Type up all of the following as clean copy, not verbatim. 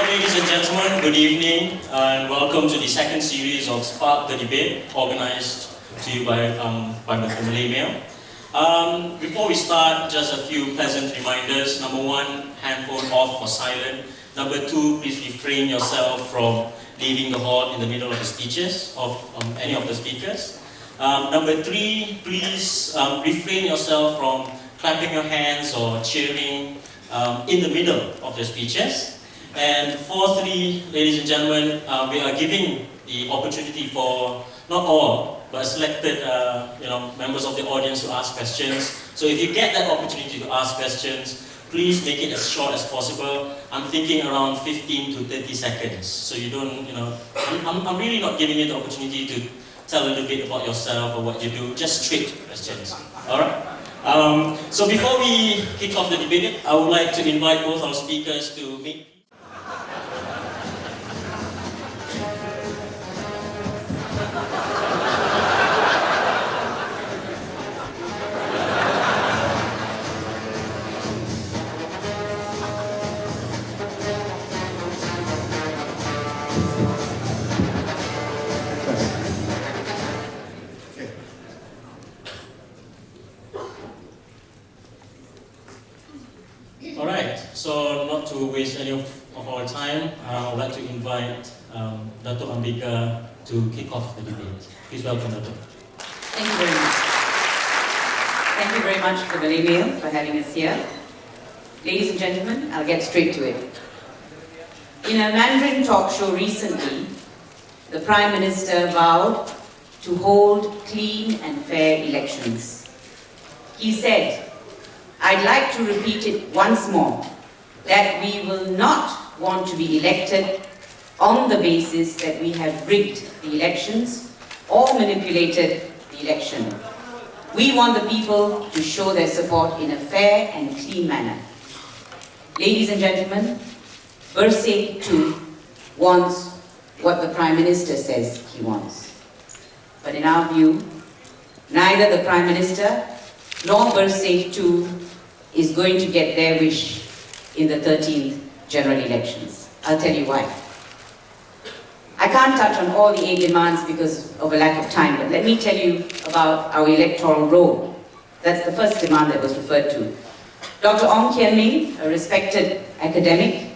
ladies and gentlemen, good evening and welcome to the second series of Spark the Debate, organized to you by the Malay Mail. Before we start, just a few pleasant reminders. Number one, handphone off or silent. Number two, please refrain yourself from leaving the hall in the middle of the speeches of any of the speakers. Number three, please refrain yourself from clapping your hands or cheering in the middle of the speeches. And fourthly, ladies and gentlemen, we are giving the opportunity for not all, but selected members of the audience to ask questions. So if you get that opportunity to ask questions, please make it as short as possible. I'm thinking around 15 to 30 seconds. So you don't, I'm really not giving you the opportunity to tell a little bit about yourself or what you do, just straight questions. All right? So before we kick off the debate, I would like to invite both our speakers to meet. So not to waste any of our time, I would like to invite Datuk S.Ambiga to kick off the debate. Please welcome Datuk. Thank you very much. Thank you very much to the Malay Mail for having us here. Ladies and gentlemen, I'll get straight to it. In a Mandarin talk show recently, the Prime Minister vowed to hold clean and fair elections. He said, "I'd like to repeat it once more, that we will not want to be elected on the basis that we have rigged the elections or manipulated the election. We want the people to show their support in a fair and clean manner." Ladies and gentlemen, Bersih too wants what the Prime Minister says he wants. But in our view, neither the Prime Minister nor Bersih too is going to get their wish in the 13th general elections. I'll tell you why. I can't touch on all the 8 demands because of a lack of time, but let me tell you about our electoral roll. That's the first demand that was referred to. Dr. Ong Kian Ming, a respected academic,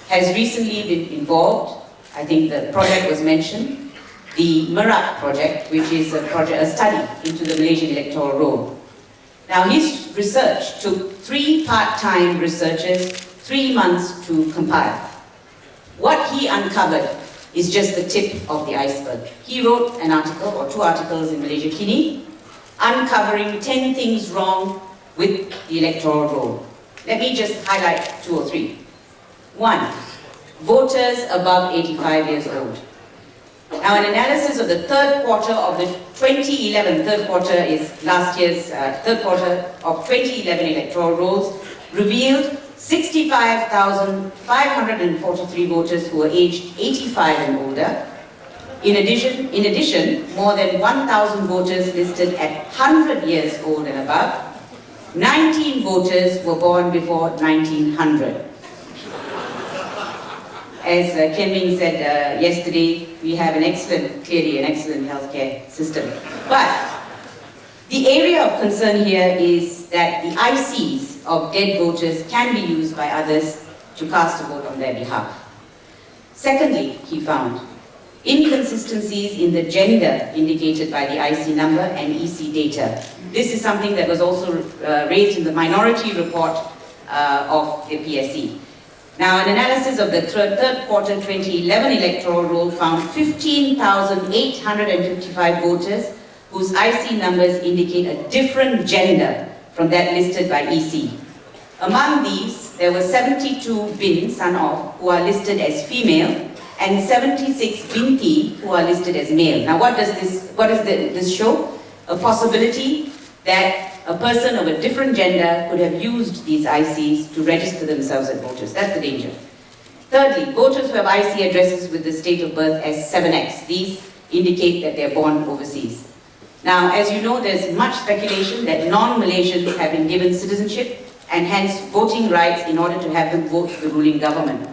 has recently been involved. I think the project was mentioned, the Merak project, which is a study into the Malaysian electoral roll. Now, his research took 3 part-time researchers 3 months to compile. What he uncovered is just the tip of the iceberg. He wrote an article, or 2 articles in Malaysia Kini, uncovering 10 things wrong with the electoral roll. Let me just highlight 2 or 3. 1, voters above 85 years old. Now, an analysis of the third quarter of the 2011, third quarter is last year's third quarter of 2011 electoral rolls, revealed 65,543 voters who were aged 85 and older. In addition, more than 1,000 voters listed at 100 years old and above. 19 voters were born before 1900. As Ken Ming said yesterday, we have clearly an excellent healthcare system. But the area of concern here is that the ICs of dead voters can be used by others to cast a vote on their behalf. Secondly, he found inconsistencies in the gender indicated by the IC number and EC data. This is something that was also raised in the minority report of the PSE. Now, an analysis of the third quarter 2011 electoral roll found 15,855 voters whose IC numbers indicate a different gender from that listed by EC. Among these, there were 72 bin, son of, who are listed as female, and 76 binti, who are listed as male. Now, what does this show? A possibility that a person of a different gender could have used these ICs to register themselves as voters. That's the danger. Thirdly, voters who have IC addresses with the date of birth as 7X. These indicate that they're born overseas. Now, as you know, there's much speculation that non-Malaysians have been given citizenship and hence voting rights in order to have them vote for the ruling government.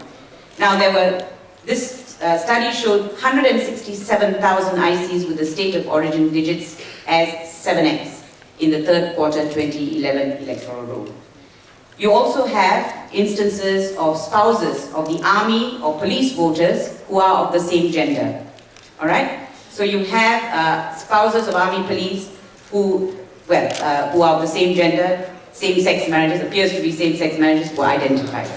Now this study showed 167,000 ICs with the state of origin digits as 7x in the third quarter 2011 electoral roll. You also have instances of spouses of the army or police voters who are of the same gender. All right? So you have spouses of army police who are of the same gender, same-sex marriages, appears to be same-sex marriages, who are identified.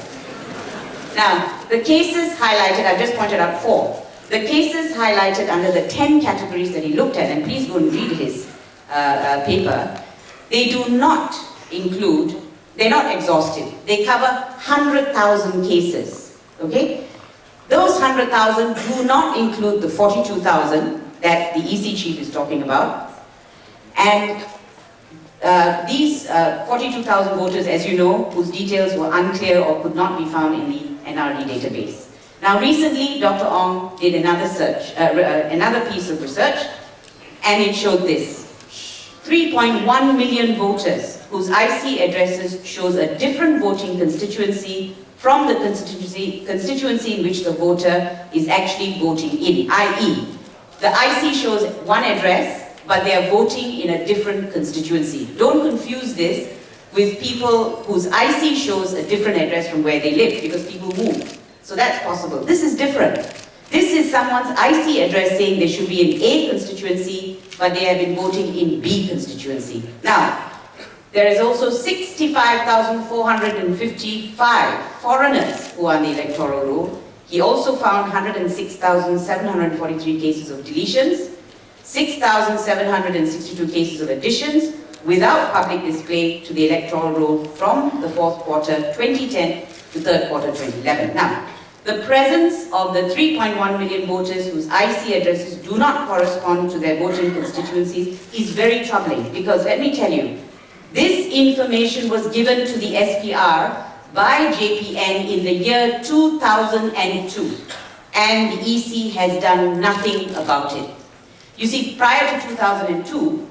Now, the cases highlighted, I've just pointed out 4. The cases highlighted under the 10 categories that he looked at, and please go and read his paper, they do not include, they're not exhaustive. They cover 100,000 cases, okay? Those 100,000 do not include the 42,000 that the EC chief is talking about. And these 42,000 voters, as you know, whose details were unclear or could not be found in the NRD database. Now recently, Dr. Ong did another piece of research, and it showed this. 3.1 million voters whose IC addresses shows a different voting constituency from the constituency in which the voter is actually voting in, i.e. the IC shows one address, but they are voting in a different constituency. Don't confuse this with people whose IC shows a different address from where they live, because people move. So that's possible. This is different. This is someone's IC address saying they should be in A constituency, but they have been voting in B constituency. Now, there is also 65,455 foreigners who are on the electoral roll. He also found 106,743 cases of deletions, 6,762 cases of additions without public display to the electoral roll from the fourth quarter 2010 to third quarter 2011. Now, the presence of the 3.1 million voters whose IC addresses do not correspond to their voting constituencies is very troubling, because let me tell you, this information was given to the SPR by JPN in the year 2002, and the EC has done nothing about it. You see, prior to 2002,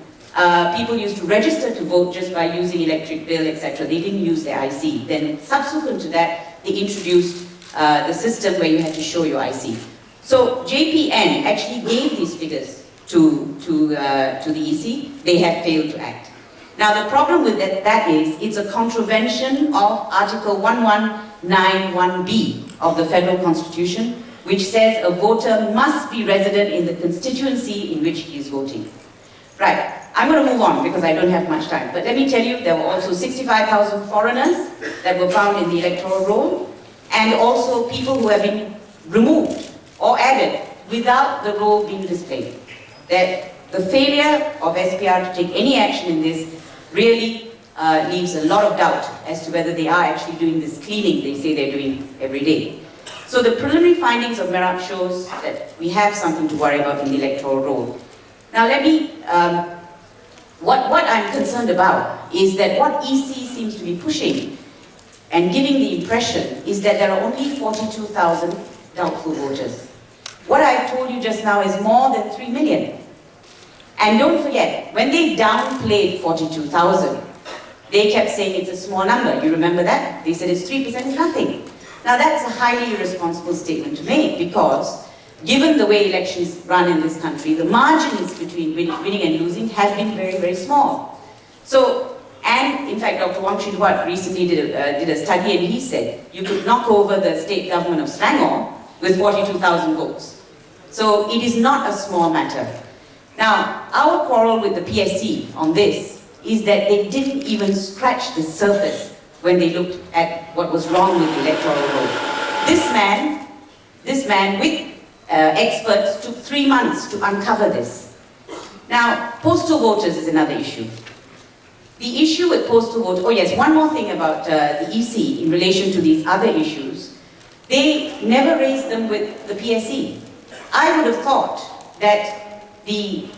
people used to register to vote just by using electric bill, etc. They didn't use their IC. Then subsequent to that, they introduced the system where you had to show your IC. So JPN actually gave these figures to the EC. They have failed to act. Now the problem with that is it's a contravention of Article 1191B of the Federal Constitution, which says a voter must be resident in the constituency in which he is voting. Right, I'm going to move on because I don't have much time. But let me tell you, there were also 65,000 foreigners that were found in the electoral roll, and also people who have been removed or added without the roll being displayed. That the failure of SPR to take any action in this really leaves a lot of doubt as to whether they are actually doing this cleaning they say they're doing every day. So the preliminary findings of MERAP shows that we have something to worry about in the electoral roll. Now let me, what I'm concerned about is that what EC seems to be pushing and giving the impression is that there are only 42,000 doubtful voters. What I've told you just now is more than 3 million. And don't forget, when they downplayed 42,000, they kept saying it's a small number. You remember that? They said it's 3% is nothing. Now that's a highly irresponsible statement to make, because given the way elections run in this country, the margins between winning and losing have been very, very small. So, and in fact, Dr. Wang Chidwat recently did a study, and he said you could knock over the state government of Selangor with 42,000 votes. So it is not a small matter. Now, our quarrel with the PSC on this is that they didn't even scratch the surface when they looked at what was wrong with the electoral roll. This man with experts took 3 months to uncover this. Now, postal voters is another issue. The issue with postal voters, oh yes, one more thing about the EC in relation to these other issues. They never raised them with the PSC. I would have thought that the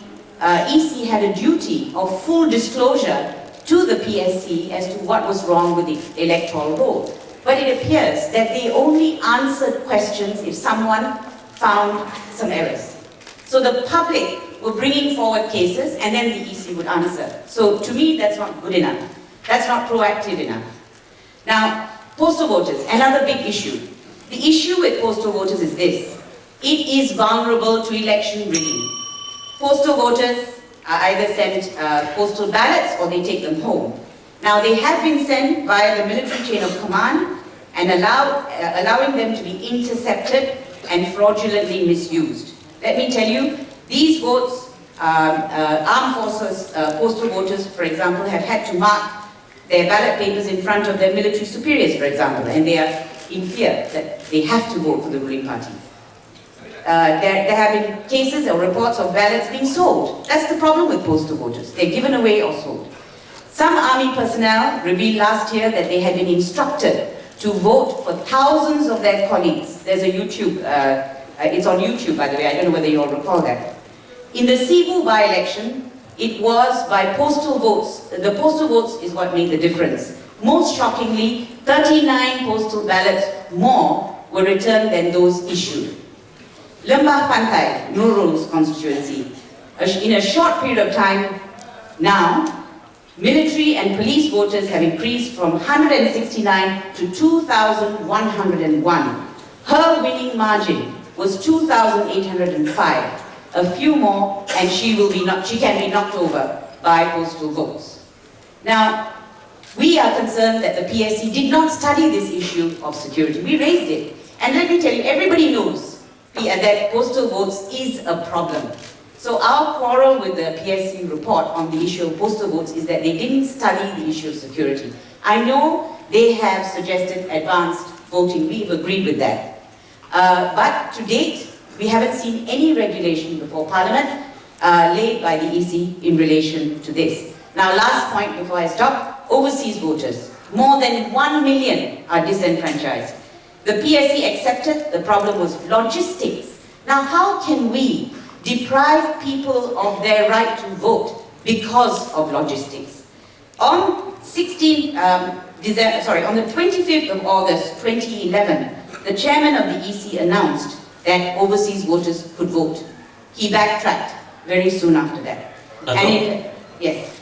EC had a duty of full disclosure to the PSC as to what was wrong with the electoral roll. But it appears that they only answered questions if someone found some errors. So the public were bringing forward cases, and then the EC would answer. So to me, that's not good enough. That's not proactive enough. Now, postal voters, another big issue. The issue with postal voters is this. It is vulnerable to election rigging. Postal voters are either sent postal ballots or they take them home. Now, they have been sent via the military chain of command and allowing them to be intercepted and fraudulently misused. Let me tell you, these votes, armed forces, postal voters, for example, have had to mark their ballot papers in front of their military superiors, for example, and they are in fear that they have to vote for the ruling party. There have been cases or reports of ballots being sold. That's the problem with postal voters. They're given away or sold. Some army personnel revealed last year that they had been instructed to vote for thousands of their colleagues. There's a YouTube, it's on YouTube, by the way, I don't know whether you all recall that. In the Cebu by-election, it was by postal votes. The postal votes is what made the difference. Most shockingly, 39 postal ballots more were returned than those issued. Lembah Pantai, Nurul's constituency. In a short period of time now, military and police voters have increased from 169 to 2,101. Her winning margin was 2,805. A few more and she can be knocked over by postal votes. Now, we are concerned that the PSC did not study this issue of security. We raised it. And let me tell you, everybody knows that postal votes is a problem. So our quarrel with the PSC report on the issue of postal votes is that they didn't study the issue of security. I know they have suggested advanced voting. We've agreed with that. But to date, we haven't seen any regulation before Parliament laid by the EC in relation to this. Now, last point before I stop, overseas voters. More than 1 million are disenfranchised. The PSC accepted the problem was logistics. Now, how can we deprive people of their right to vote because of logistics? On on the 25th of August 2011, the chairman of the EC announced that overseas voters could vote. He backtracked very soon after that. Yes.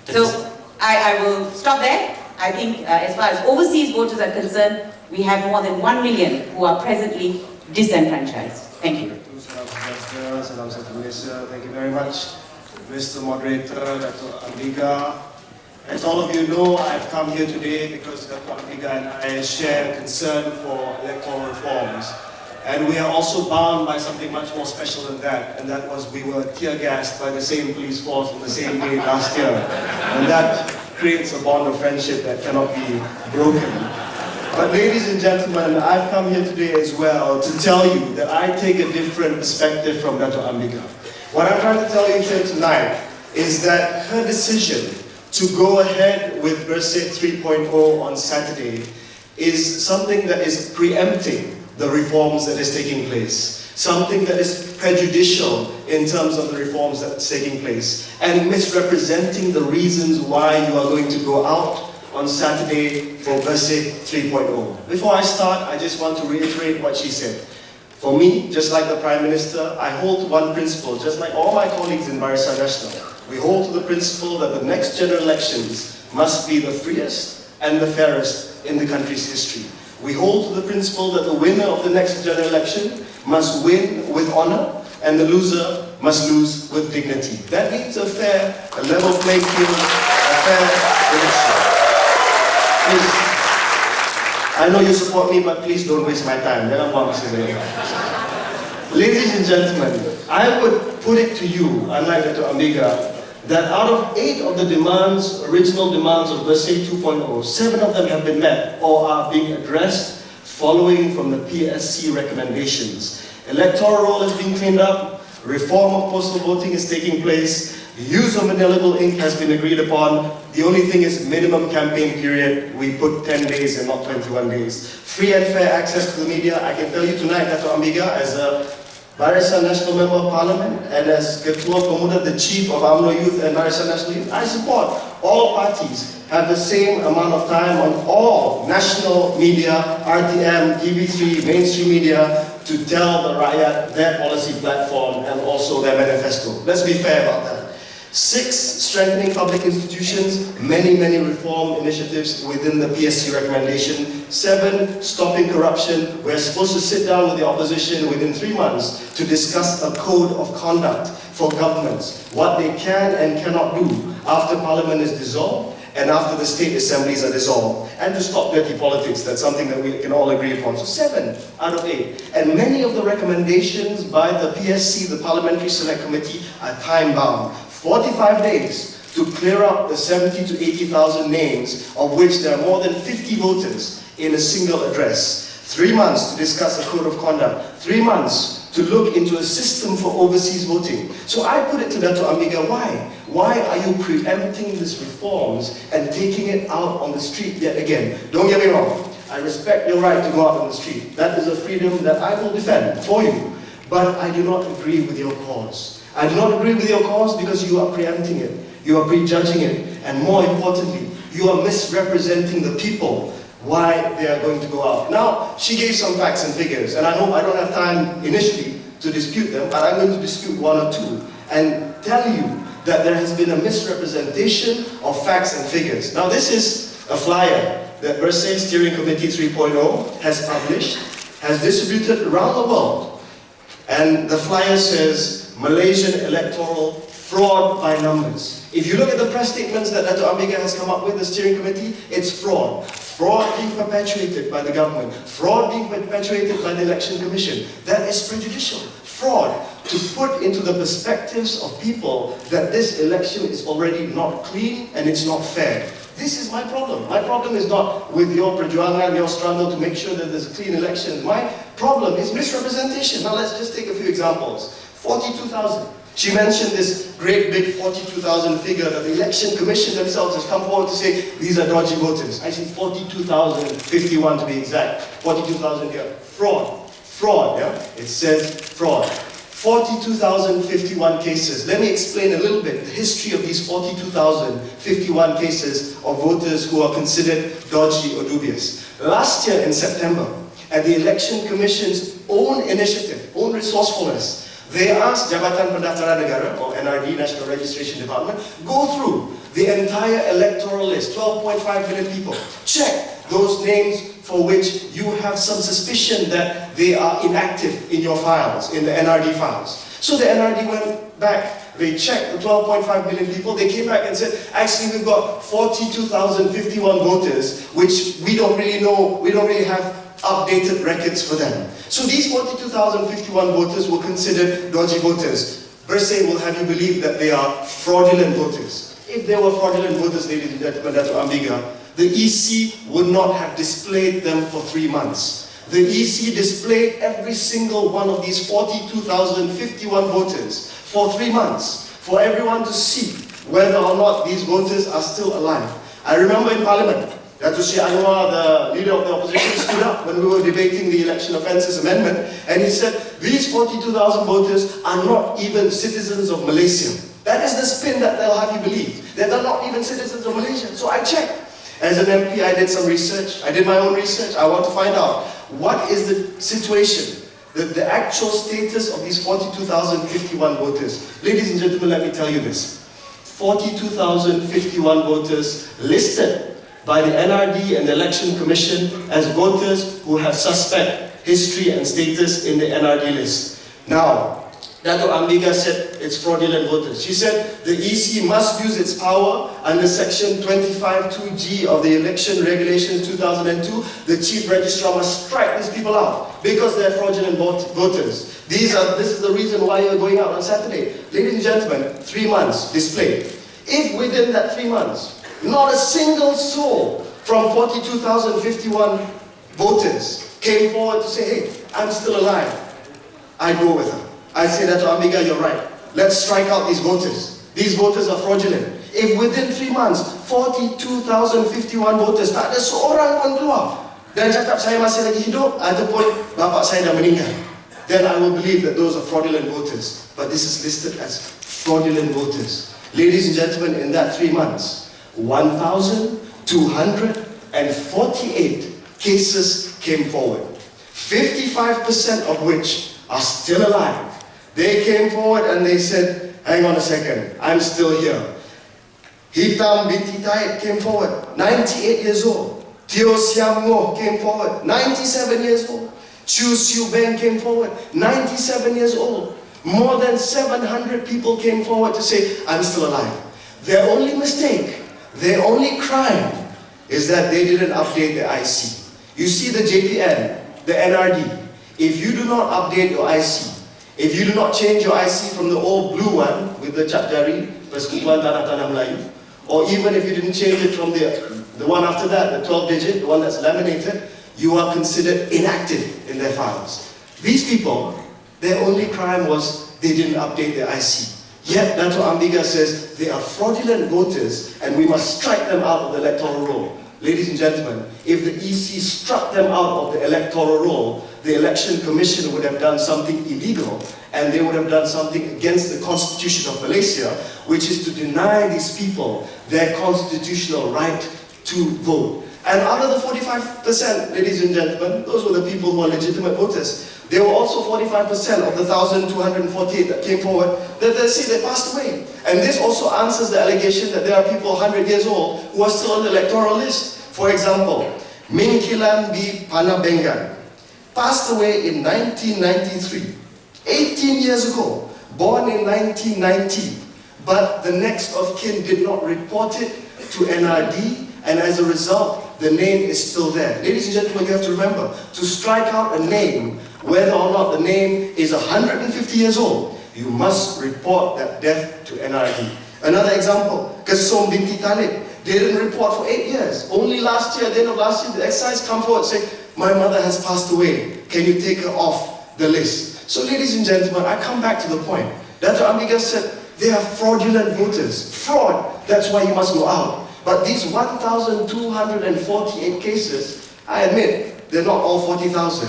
So I will stop there. I think as far as overseas voters are concerned, we have more than 1 million who are presently disenfranchised. Thank you. Thank you very much, Mr. Moderator, Datuk Ambiga. As all of you know, I've come here today because Datuk Ambiga and I share concern for electoral reforms. And we are also bound by something much more special than that, and that was we were tear-gassed by the same police force on the same day last year. And that creates a bond of friendship that cannot be broken. But ladies and gentlemen, I've come here today as well to tell you that I take a different perspective from Datuk Ambiga. What I'm trying to tell you here tonight is that her decision to go ahead with Bersih 3.0 on Saturday is something that is preempting the reforms that is taking place, something that is prejudicial in terms of the reforms that's taking place, and misrepresenting the reasons why you are going to go out on Saturday for Bersih 3.0. Before I start, I just want to reiterate what she said. For me, just like the Prime Minister, I hold to one principle, just like all my colleagues in Barisan Nasional. We hold to the principle that the next general elections must be the freest and the fairest in the country's history. We hold to the principle that the winner of the next general election must win with honor and the loser must lose with dignity. That means a fair, a level playing field, a fair election. Please, I know you support me, but please don't waste my time. Ladies and gentlemen, I would put it to you, unlike Datuk Ambiga, that out of 8 of the demands, original demands of Bersih 2.0, 7 of them have been met or are being addressed following from the PSC recommendations. Electoral roll has been cleaned up, reform of postal voting is taking place, the use of indelible ink has been agreed upon. The only thing is minimum campaign period, we put 10 days and not 21 days. Free and fair access to the media. I can tell you tonight, Datuk Ambiga, as a Barisan Nasional Member of Parliament and as Ketua Pemuda, the Chief of UMNO Youth and Barisan Nasional Youth, I support all parties have the same amount of time on all national media, RTM, TV3, mainstream media, to tell the rakyat their policy platform and also their manifesto. Let's be fair about that. 6, strengthening public institutions, many reform initiatives within the PSC recommendation. 7, stopping corruption. We're supposed to sit down with the opposition within 3 months to discuss a code of conduct for governments, what they can and cannot do after Parliament is dissolved and after the state assemblies are dissolved, and to stop dirty politics. That's something that we can all agree upon. So 7 out of 8. And many of the recommendations by the PSC, the Parliamentary Select Committee, are time-bound. 45 days to clear up the 70 to 80,000 names, of which there are more than 50 voters in a single address. 3 months to discuss a code of conduct. 3 months to look into a system for overseas voting. So I put it to Datuk Ambiga, why? Why are you preempting these reforms and taking it out on the street yet again? Don't get me wrong, I respect your right to go out on the street. That is a freedom that I will defend for you. But I do not agree with your cause. I do not agree with your cause because you are preempting it, you are prejudging it, and more importantly, you are misrepresenting the people why they are going to go out. Now, she gave some facts and figures, and I know I don't have time initially to dispute them, but I'm going to dispute 1 or 2 and tell you that there has been a misrepresentation of facts and figures. Now, this is a flyer that Bersih Steering Committee 3.0 has published, has distributed around the world, and the flyer says, Malaysian electoral fraud by numbers. If you look at the press statements that Datuk Ambiga has come up with, the steering committee, it's fraud. Fraud being perpetuated by the government. Fraud being perpetuated by the Election Commission. That is prejudicial. Fraud. To put into the perspectives of people that this election is already not clean and it's not fair. This is my problem. My problem is not with your perjuangan, your struggle to make sure that there's a clean election. My problem is misrepresentation. Now let's just take a few examples. 42,000. She mentioned this great big 42,000 figure that the Election Commission themselves has come forward to say these are dodgy voters. I see 42,051 to be exact. 42,000 here. Fraud. Fraud, yeah? It says fraud. 42,051 cases. Let me explain a little bit the history of these 42,051 cases of voters who are considered dodgy or dubious. Last year in September, at the Election Commission's own initiative, own resourcefulness, they asked Jabatan Pendaftaran Negara, or NRD, National Registration Department, go through the entire electoral list, 12.5 million people. Check those names for which you have some suspicion that they are inactive in your files, in the NRD files. So the NRD went back, they checked the 12.5 million people, they came back and said, actually we've got 42,051 voters, which we don't really know, we don't really have updated records for them. So these 42,051 voters were considered dodgy voters. Bersih will have you believe that they are fraudulent voters. If they were fraudulent voters, ladies and gentlemen, Datuk Ambiga, the EC would not have displayed them for 3 months. The EC displayed every single one of these 42,051 voters for 3 months, for everyone to see whether or not these voters are still alive. I remember in Parliament, Datuk Syed Anwar, the leader of the opposition, stood up when we were debating the Election Offences Amendment, and he said, these 42,000 voters are not even citizens of Malaysia. That is the spin that they'll have you believe. They're not even citizens of Malaysia. So I checked. As an MP, I did some research. I did my own research. I want to find out what is the situation, the actual status of these 42,051 voters. Ladies and gentlemen, let me tell you this. 42,051 voters listed by the NRD and the Election Commission as voters who have suspect history and status in the NRD list. Now, Datuk Ambiga said it's fraudulent voters. She said the EC must use its power under Section 25(2)(g) of the Election Regulations 2002. The Chief Registrar must strike these people out because they're fraudulent voters. This is the reason why you're going out on Saturday. Ladies and gentlemen, 3 months displayed. If within that 3 months, not a single soul from 42,051 voters came forward to say, hey, I'm still alive, I go with her. I say that to Ambiga, you're right. Let's strike out these voters. These voters are fraudulent. If within 3 months, 42,051 voters, tak ada seorang pun keluar dan cakap saya masih lagi hidup ataupun bapak saya dah meninggal, then I will believe that those are fraudulent voters. But this is listed as fraudulent voters. Ladies and gentlemen, in that 3 months, 1,248 cases came forward, 55% of which are still alive. They came forward and they said, hang on a second, I'm still here. Hitam binti Taib came forward, 98 years old. Teo Siam Ngoh came forward, 97 years old. Chu Siu Ben came forward, 97 years old. More than 700 people came forward to say, I'm still alive. Their only mistake, their only crime is that they didn't update their IC. You see the JPN, the NRD, if you do not update your IC, if you do not change your IC from the old blue one with the cap jari, Persekutuan Tanah-Tanah Melayu, or even if you didn't change it from the one after that, the 12-digit, the one that's laminated, you are considered inactive in their files. These people, their only crime was they didn't update their IC. Yet Datuk Ambiga says they are fraudulent voters and we must strike them out of the electoral roll. Ladies and gentlemen, if the EC struck them out of the electoral roll, the Election Commission would have done something illegal and they would have done something against the Constitution of Malaysia, which is to deny these people their constitutional right to vote. And out of the 45%, ladies and gentlemen, those were the people who are legitimate voters. There were also 45% of the 1,248 that came forward that they say they passed away. And this also answers the allegation that there are people 100 years old who are still on the electoral list. For example, Min Kilan B. Panabengan passed away in 1993, 18 years ago, born in 1990. But the next of kin did not report it to NRD, and as a result, the name is still there. Ladies and gentlemen, you have to remember, to strike out a name, whether or not the name is 150 years old, you must report that death to NRD. Another example, Kasom binti Talib, they didn't report for 8 years. Only last year, at the end of last year, the excise come forward and say, my mother has passed away, can you take her off the list? So ladies and gentlemen, I come back to the point. Datuk Ambiga said, they are fraudulent voters. Fraud, that's why you must go out. But these 1,248 cases, I admit, they're not all 40,000,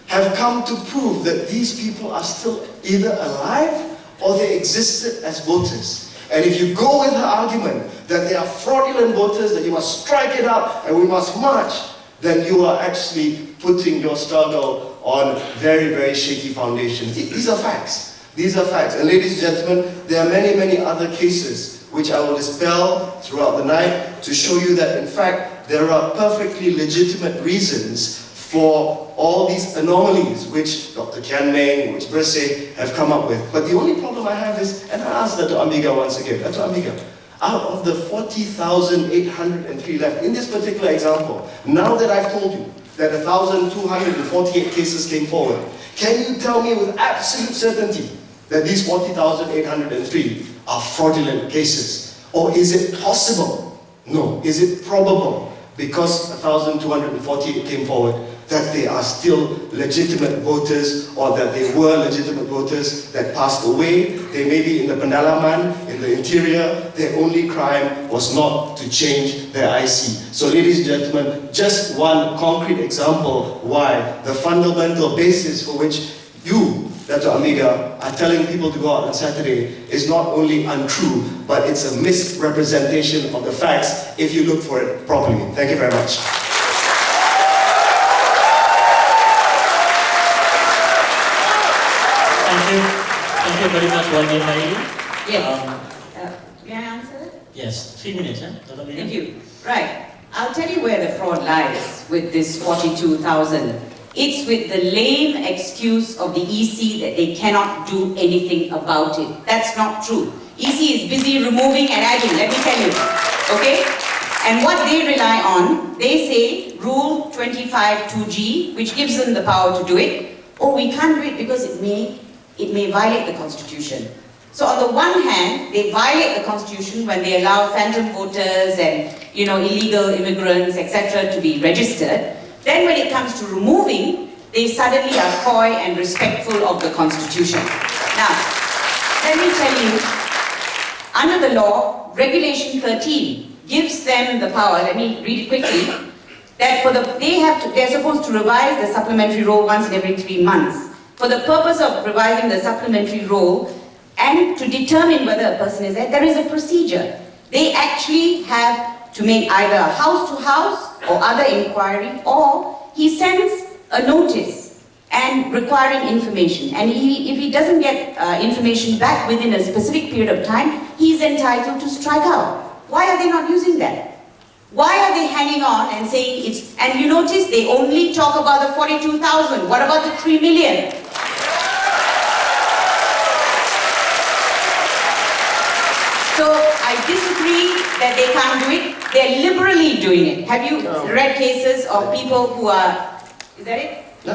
have come to prove that these people are still either alive or they existed as voters. And if you go with the argument that they are fraudulent voters, that you must strike it out and we must march, then you are actually putting your struggle on very, very shaky foundations. These are facts. These are facts. And ladies and gentlemen, there are many, many other cases which I will dispel throughout the night to show you that in fact there are perfectly legitimate reasons for all these anomalies which Dr. Kian Meng, which Bresse have come up with. But the only problem I have is, and I asked Datuk Ambiga once again, Datuk Ambiga, out of the 40,803 left, in this particular example, now that I've told you that 1,248 cases came forward, can you tell me with absolute certainty that these 40,803 are fraudulent cases? Or is it possible? No. Is it probable, because 1,248 came forward, that they are still legitimate voters, or that they were legitimate voters that passed away? They may be in the Pendalaman, in the interior. Their only crime was not to change their IC. So ladies and gentlemen, just one concrete example why the fundamental basis for which you, Datuk Ambiga, are telling people to go out on Saturday is not only untrue, but it's a misrepresentation of the facts if you look for it properly. Thank you very much. Thank you very much, Wani Khairy. Yes. May I answer it? Yes, 3 minutes, eh? Thank you. Right. I'll tell you where the fraud lies with this 42,000. It's with the lame excuse of the EC that they cannot do anything about it. That's not true. EC is busy removing and adding, let me tell you. Okay? And what they rely on, they say Rule 25(2)G, which gives them the power to do it. Oh, we can't do it because it may violate the Constitution. So on the one hand, they violate the Constitution when they allow phantom voters and illegal immigrants, etc. to be registered. Then when it comes to removing, they suddenly are coy and respectful of the Constitution. Now, let me tell you, under the law, Regulation 13 gives them the power, let me read it quickly, that they're supposed to revise the supplementary roll once in every 3 months. For the purpose of revising the supplementary roll and to determine whether a person is there is a procedure. They actually have to make either a house-to-house or other inquiry, or he sends a notice and requiring information. And if he doesn't get information back within a specific period of time, he's entitled to strike out. Why are they not using that? Why are they hanging on and saying it's... And you notice they only talk about the 42,000. What about the 3 million? So I disagree that they can't do it. They're liberally doing it. Have you read cases of people who are... Is that it? No.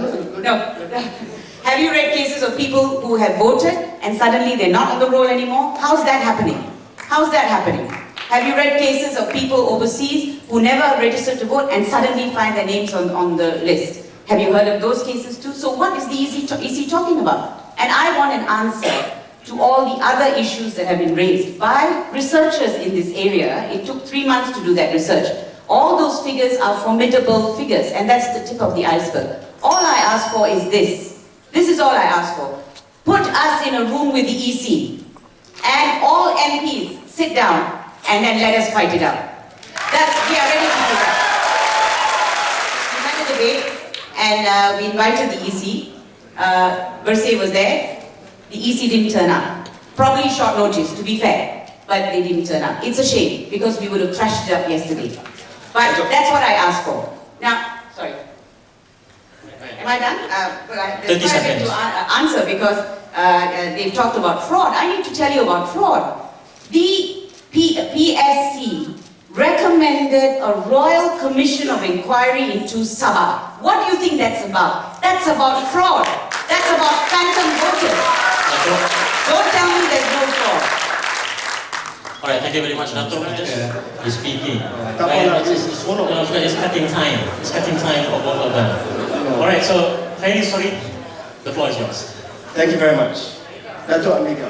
Have you read cases of people who have voted and suddenly they're not on the roll anymore? How's that happening? How's that happening? Have you read cases of people overseas who never registered to vote and suddenly find their names on the list? Have you heard of those cases too? So what is the EC talking about? And I want an answer to all the other issues that have been raised by researchers in this area. It took 3 months to do that research. All those figures are formidable figures, and that's the tip of the iceberg. All I ask for is this. This is all I ask for. Put us in a room with the EC, and all MPs sit down, and then let us fight it out. We are ready to do that. We had a debate, and we invited the EC. Versailles was there. The EC didn't turn up. Probably short notice, to be fair, but they didn't turn up. It's a shame, because we would have trashed it up yesterday. But that's what I asked for. Now, sorry. Am I done? Well, there's 30 quite a bit seconds. to answer, because they've talked about fraud. I need to tell you about fraud. The PSC recommended a Royal Commission of Inquiry into Sabah. What do you think that's about? That's about fraud. That's about phantom voters. Don't tell me there's no fraud. Alright, thank you very much, Dato. He's speaking. It's It's cutting time. It's cutting time for both of them. Alright, so, Khairy, sorry. The floor is yours. Thank you very much. Datuk Ambiga.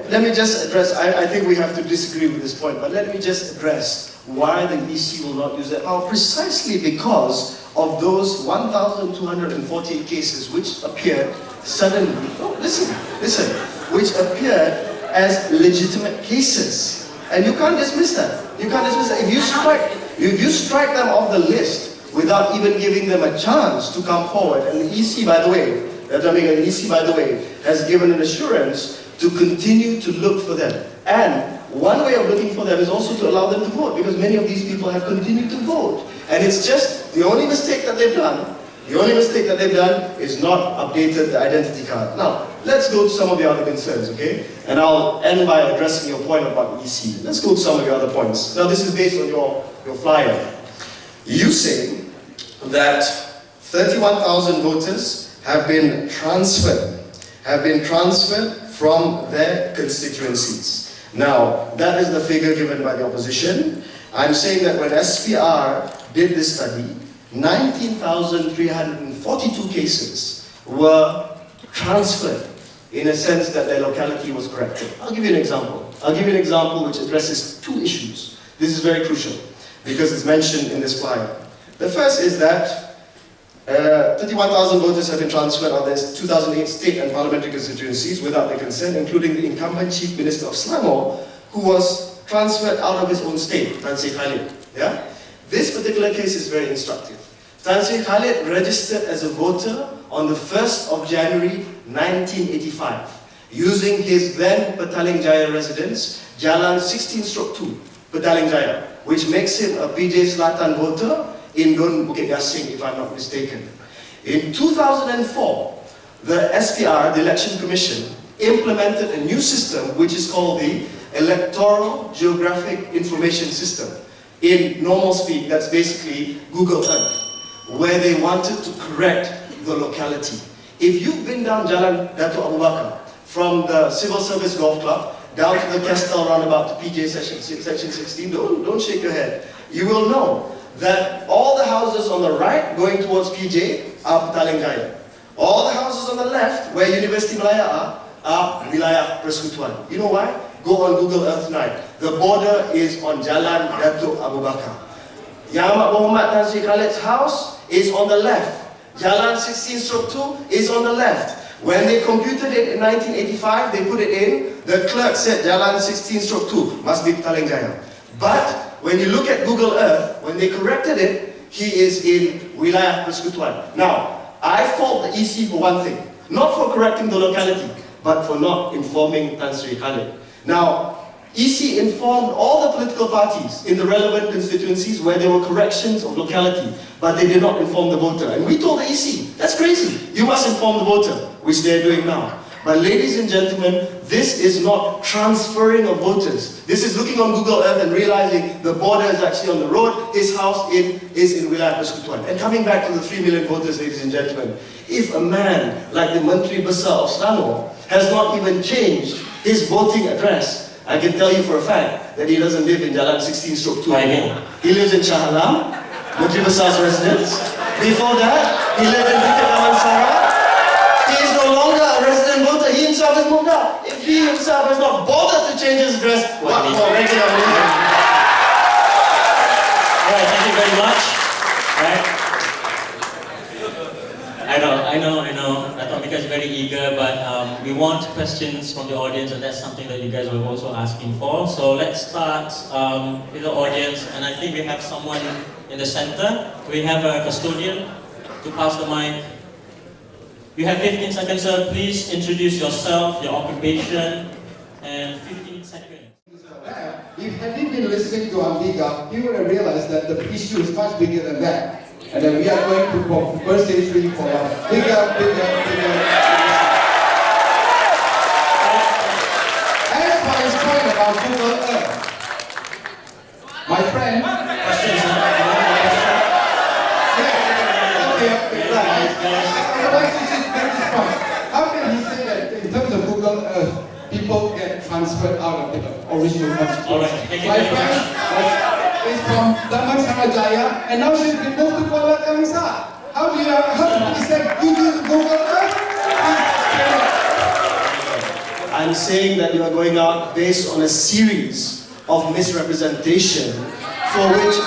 Let me just address, I think we have to disagree with this point, but let me just address why the EC will not use that power. Precisely because of those 1,248 cases which appeared suddenly, listen, which appeared as legitimate cases. And you can't dismiss that. You can't dismiss that. If you strike them off the list without even giving them a chance to come forward, and the EC, by the way, has given an assurance to continue to look for them. And one way of looking for them is also to allow them to vote, because many of these people have continued to vote. And it's just the only mistake that they've done is not updated the identity card. Now, let's go to some of the other concerns, okay? And I'll end by addressing your point about EC. Let's go to some of your other points. Now, this is based on your flyer. You say that 31,000 voters have been transferred from their constituencies. Now, that is the figure given by the opposition. I'm saying that when SPR did this study, 19,342 cases were transferred in a sense that their locality was corrected. I'll give you an example. Which addresses two issues. This is very crucial because it's mentioned in this flyer. The first is that 31,000 voters have been transferred on their 2008 state and parliamentary constituencies without their consent, including the incumbent Chief Minister of Selangor, who was transferred out of his own state, Tan Sri Khalid. Yeah? This particular case is very instructive. Tan Sri Khalid registered as a voter on the 1st of January 1985, using his then Petaling Jaya residence, Jalan 16/2, Petaling Jaya, which makes him a PJ Selatan voter in Dun Bukit Gasing, if I'm not mistaken. In 2004, the SPR, the Election Commission, implemented a new system which is called the Electoral Geographic Information System. In normal speak, that's basically Google Earth, where they wanted to correct the locality. If you've been down Jalan Datuk Abu Bakar, from the Civil Service Golf Club, down to the Castle roundabout to PJ section 16, don't shake your head. You will know that all the houses on the right going towards PJ are Petaling Jaya. All the houses on the left, where University Malaya are Wilayah Persekutuan. You know why? Go on Google Earth tonight. The border is on Jalan Datuk Abu Bakar. Yang Amat Muhammad Tan Sri Khalid's house is on the left. Jalan 16/2 is on the left. When they computed it in 1985, they put it in, the clerk said Jalan 16/2 must be Petaling Jaya. But when you look at Google Earth, when they corrected it, he is in Wilayah Persekutuan. Now, I fault the EC for one thing. Not for correcting the locality, but for not informing Tan Sri Khalid. Now, EC informed all the political parties in the relevant constituencies where there were corrections of locality, but they did not inform the voter. And we told the EC, that's crazy. You must inform the voter, which they're doing now. But ladies and gentlemen, this is not transferring of voters. This is looking on Google Earth and realizing the border is actually on the road. His house is in Wilayah Persekutuan. And coming back to the 3 million voters, ladies and gentlemen, if a man like the Menteri Besar of Selangor has not even changed his voting address, I can tell you for a fact that he doesn't live in Jalan 16/2 anymore. He lives in Shah Alam, Menteri Besar's residence. Before that, he lived in Bukit He is no longer a resident voter. He himself has moved out. If he himself has not bothered to change his address, what more regular living? Alright, thank you very much. Right. I know. Datuk Ambiga is very eager, but we want questions from the audience, and that's something that you guys were also asking for. So let's start with the audience, and I think we have someone in the center. We have a custodian to pass the mic. You have 15 seconds, sir. Please introduce yourself, your occupation, and 15 seconds. If had he been listening to Ambiga, he would have realized that the issue is much bigger than that. And then we are going to for first stage 3 for bigger. As for his point about Google Earth, my friend. Questions, sir? How can he say that in terms of Google Earth, people get transferred out of the original constitution? Alright, thank you My very friend is from Daman Sarajaya, and now she's been moved to Kuala Kangsar. How do you say you use Google Earth? I'm saying that you are going out based on a series of misrepresentation for which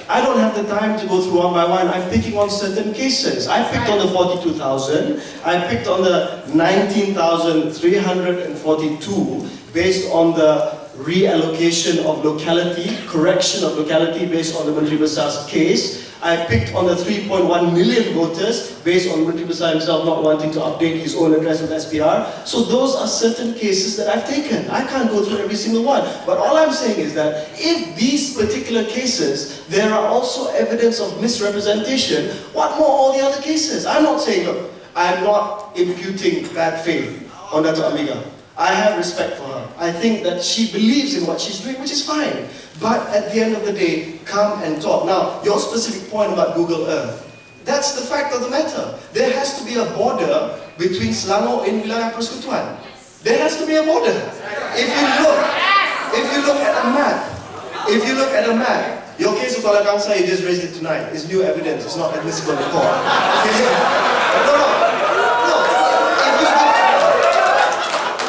I don't have the time to go through one by one. I'm picking on certain cases. I picked on the 42,000. I picked on the 19,342 based on the reallocation of locality, correction of locality based on the Menteri Besar's case. I picked on the 3.1 million voters based on Menteri Besar himself not wanting to update his own address with SPR. So those are certain cases that I've taken. I can't go through every single one. But all I'm saying is that if these particular cases, there are also evidence of misrepresentation, what more all the other cases? I'm not saying, look, I'm not imputing bad faith on Datuk Ambiga. I have respect for her. I think that she believes in what she's doing, which is fine. But at the end of the day, come and talk. Now, your specific point about Google Earth, that's the fact of the matter. There has to be a border between Selangor and Wilayah Persekutuan. There has to be a border. If you look at a map, your case of Kuala Kangsar, you just raised it tonight. It's new evidence. It's not admissible in court.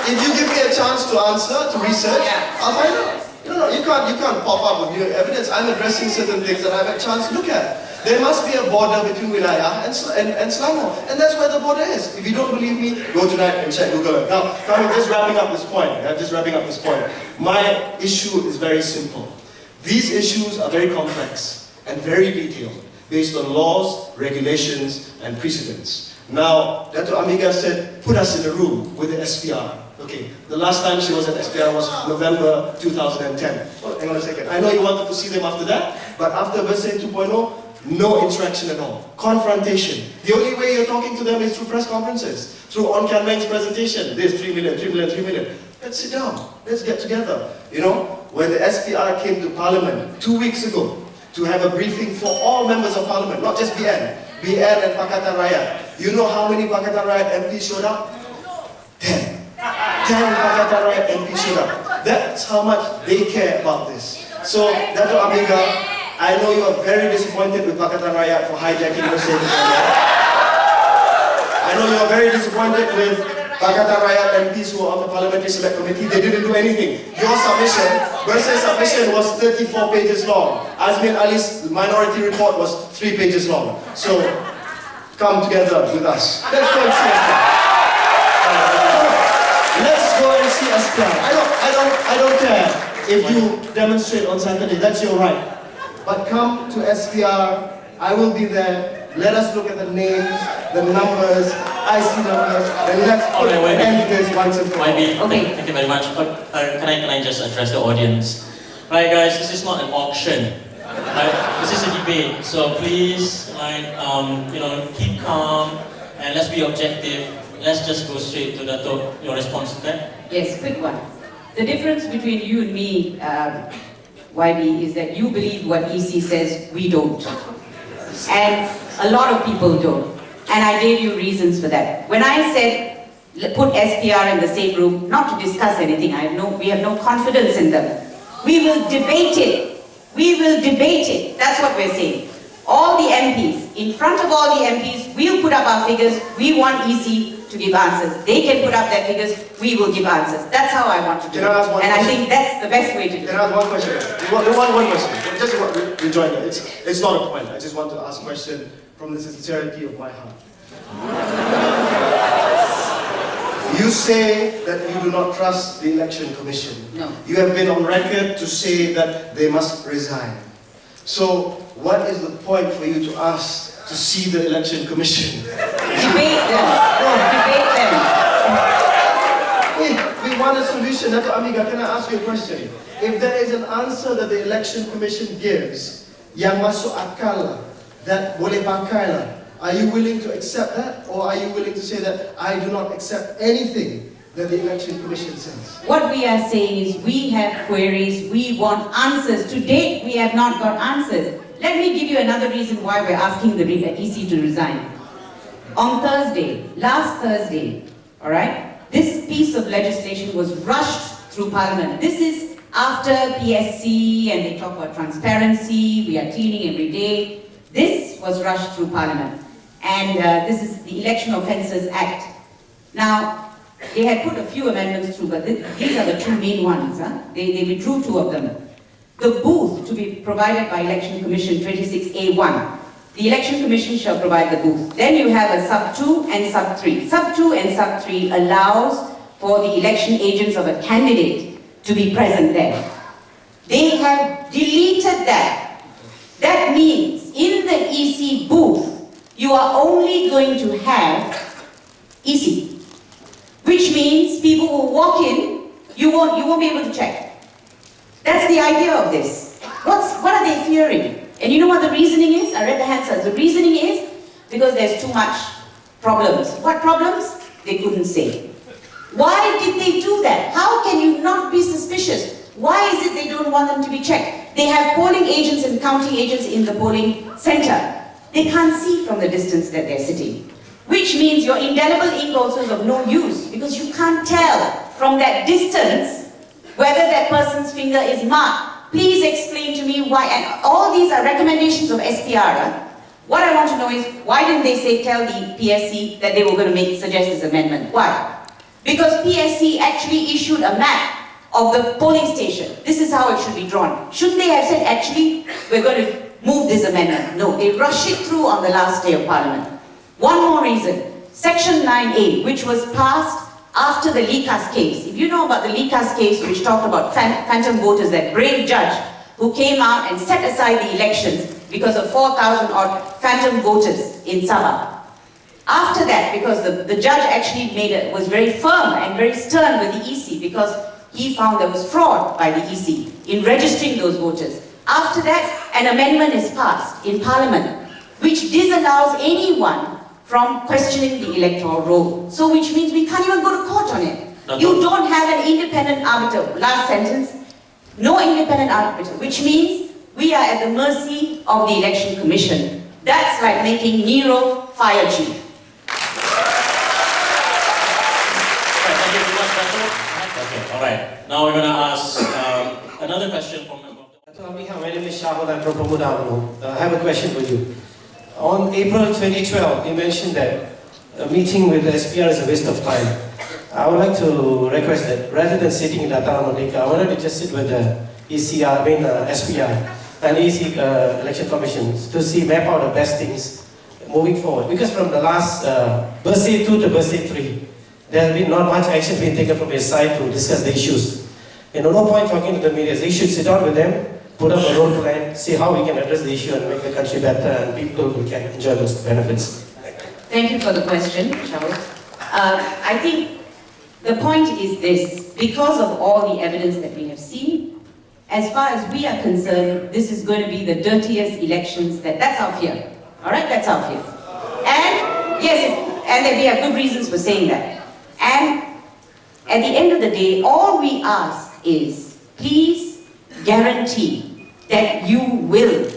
If you give me a chance to answer, to research, I'll find out. No, you can't pop up with new evidence. I'm addressing certain things that I've had a chance to look at. There must be a border between Wilayah and Selangor, and that's where the border is. If you don't believe me, go tonight and check Google Earth. Now, just wrapping up this point. My issue is very simple. These issues are very complex and very detailed, based on laws, regulations, and precedents. Now, Datuk Ambiga said, put us in a room with the SPR. Okay, the last time she was at SPR was November 2010. Oh, hang on a second. I know you wanted to see them after that, but after Versailles 2.0, no interaction at all. Confrontation. The only way you're talking to them is through press conferences, through on-campaign's presentation. There's 3 million, 3 million, 3 million. Let's sit down. Let's get together. You know, when the SPR came to Parliament 2 weeks ago to have a briefing for all members of Parliament, not just BN and Pakatan Rakyat. You know how many Pakatan Rakyat MPs showed up? 10. 10 Pakatan Rakyat MPs showed up. That's how much they care about this. So, Datuk Ambiga, I know you are very disappointed with Pakatan Rakyat for hijacking your statement. I know you are very disappointed with Pakatan Rakyat MPs who are on the Parliamentary Select Committee. They didn't do anything. Your submission, Versailles submission was 34 pages long. Azmin Ali's minority report was 3 pages long. So, come together with us. Let's go and see Let's go and see SPR. I don't care if you demonstrate on Saturday. That's your right. But come to SPR. I will be there. Let us look at the names, the numbers, I see the yes. Then let's All right, wait. end this once and for all. Maybe. Okay. Thank you very much. Can I just address the audience? Right, guys, this is not an auction. Right? This is a debate. So please, keep calm and let's be objective. Let's just go straight to your response to that. Yes, quick one. The difference between you and me, YB, is that you believe what EC says, we don't. And a lot of people don't. And I gave you reasons for that. When I said, put SPR in the same room, not to discuss anything, we have no confidence in them. We will debate it. We will debate it. That's what we're saying. All the MPs, in front of all the MPs, we'll put up our figures. We want EC to give answers. They can put up their figures. We will give answers. That's how I want to do it. Can I ask one and question? I think that's the best way to do it. Can I ask one question? One question. Just rejoin it. It's not a point. I just want to ask a question from the sincerity of my heart. You say that you do not trust the Election Commission. No. You have been on record to say that they must resign. So, what is the point for you to ask to see the Election Commission? Debate them. Debate them. We want a solution. Datuk Ambiga, can I ask you a question? If there is an answer that the Election Commission gives, yang masuk akal, that boleh pakai lah, are you willing to accept that? Or are you willing to say that I do not accept anything that the Election Commission says? What we are saying is we have queries, we want answers. To date, we have not got answers. Let me give you another reason why we're asking the EC to resign. On Thursday, last Thursday, all right, this piece of legislation was rushed through Parliament. This is after PSC and they talk about transparency, we are cleaning every day. This was rushed through Parliament. And this is the Election Offences Act. Now, they had put a few amendments through, but these are the two main ones. They withdrew two of them. The booth to be provided by Election Commission 26A1. The Election Commission shall provide the booth. Then you have a sub 2 and sub 3. Sub 2 and sub 3 allows for the election agents of a candidate to be present there. They have deleted that. That means in the EC booth, you are only going to have EC. Which means people will walk in, you won't be able to check. That's the idea of this. What are they fearing? And you know what the reasoning is? I read the answers. The reasoning is because there's too much problems. What problems? They couldn't say. Why did they do that? How can you not be suspicious? Why is it they don't want them to be checked? They have polling agents and counting agents in the polling center. They can't see from the distance that they're sitting. Which means your indelible ink also is of no use because you can't tell from that distance whether that person's finger is marked. Please explain to me why, and all these are recommendations of SPR. What I want to know is, why didn't they say tell the PSC that they were going to suggest this amendment? Why? Because PSC actually issued a map of the polling station. This is how it should be drawn. Shouldn't they have said, actually, we're going to move this amendment? No, they rushed it through on the last day of Parliament. One more reason. Section 9A, which was passed after the Likas case. If you know about the Likas case, which talked about phantom voters, that brave judge who came out and set aside the elections because of 4,000 odd phantom voters in Sabah. After that, because the judge actually was very firm and very stern with the EC because he found there was fraud by the EC in registering those voters. After that, an amendment is passed in Parliament which disallows anyone from questioning the electoral roll. So which means we can't even go to court on it. You don't have an independent arbiter. Last sentence, no independent arbiter, which means we are at the mercy of the Election Commission. That's like making Nero fire chief. Thank you very much, Datuk. Okay, alright. Now we're going to ask another question from Datuk Ambiga, my name is Shahul, I'm from Pemuda UMNO. I have a question for you. On April 2012, you mentioned that a meeting with the SPR is a waste of time. I would like to request that rather than sitting in Utama, I wanted to just sit with the SPR and EC Election Commission to map out the best things moving forward. Because from the last birthday 2 to birthday 3, there has been not much action being taken from his side to discuss the issues. No point talking to the media. They should sit down with them, put up a road plan, see how we can address the issue and make the country better and people can enjoy those benefits. Thank you for the question, Shahul. I think the point is this: because of all the evidence that we have seen, as far as we are concerned, this is going to be the dirtiest elections. That's our fear. All right, that's our fear. And yes, and we have good reasons for saying that. And at the end of the day, all we ask is, please guarantee that you will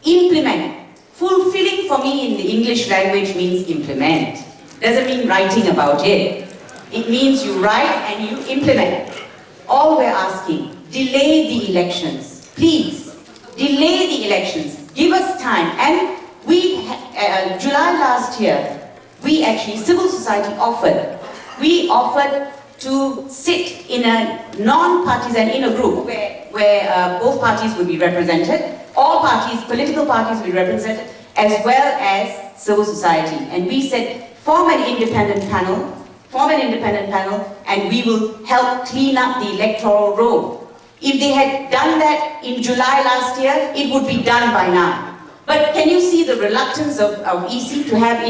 implement. Fulfilling for me in the English language means implement. Doesn't mean writing about it. It means you write and you implement. All we're asking, delay the elections. Please, delay the elections. Give us time. And we, July last year, we actually, civil society offered. We offered to sit in a non-partisan, in a group where both parties would be represented, all parties, political parties will be represented, as well as civil society. And we said, form an independent panel, and we will help clean up the electoral roll. If they had done that in July last year, it would be done by now. But can you see the reluctance of EC to have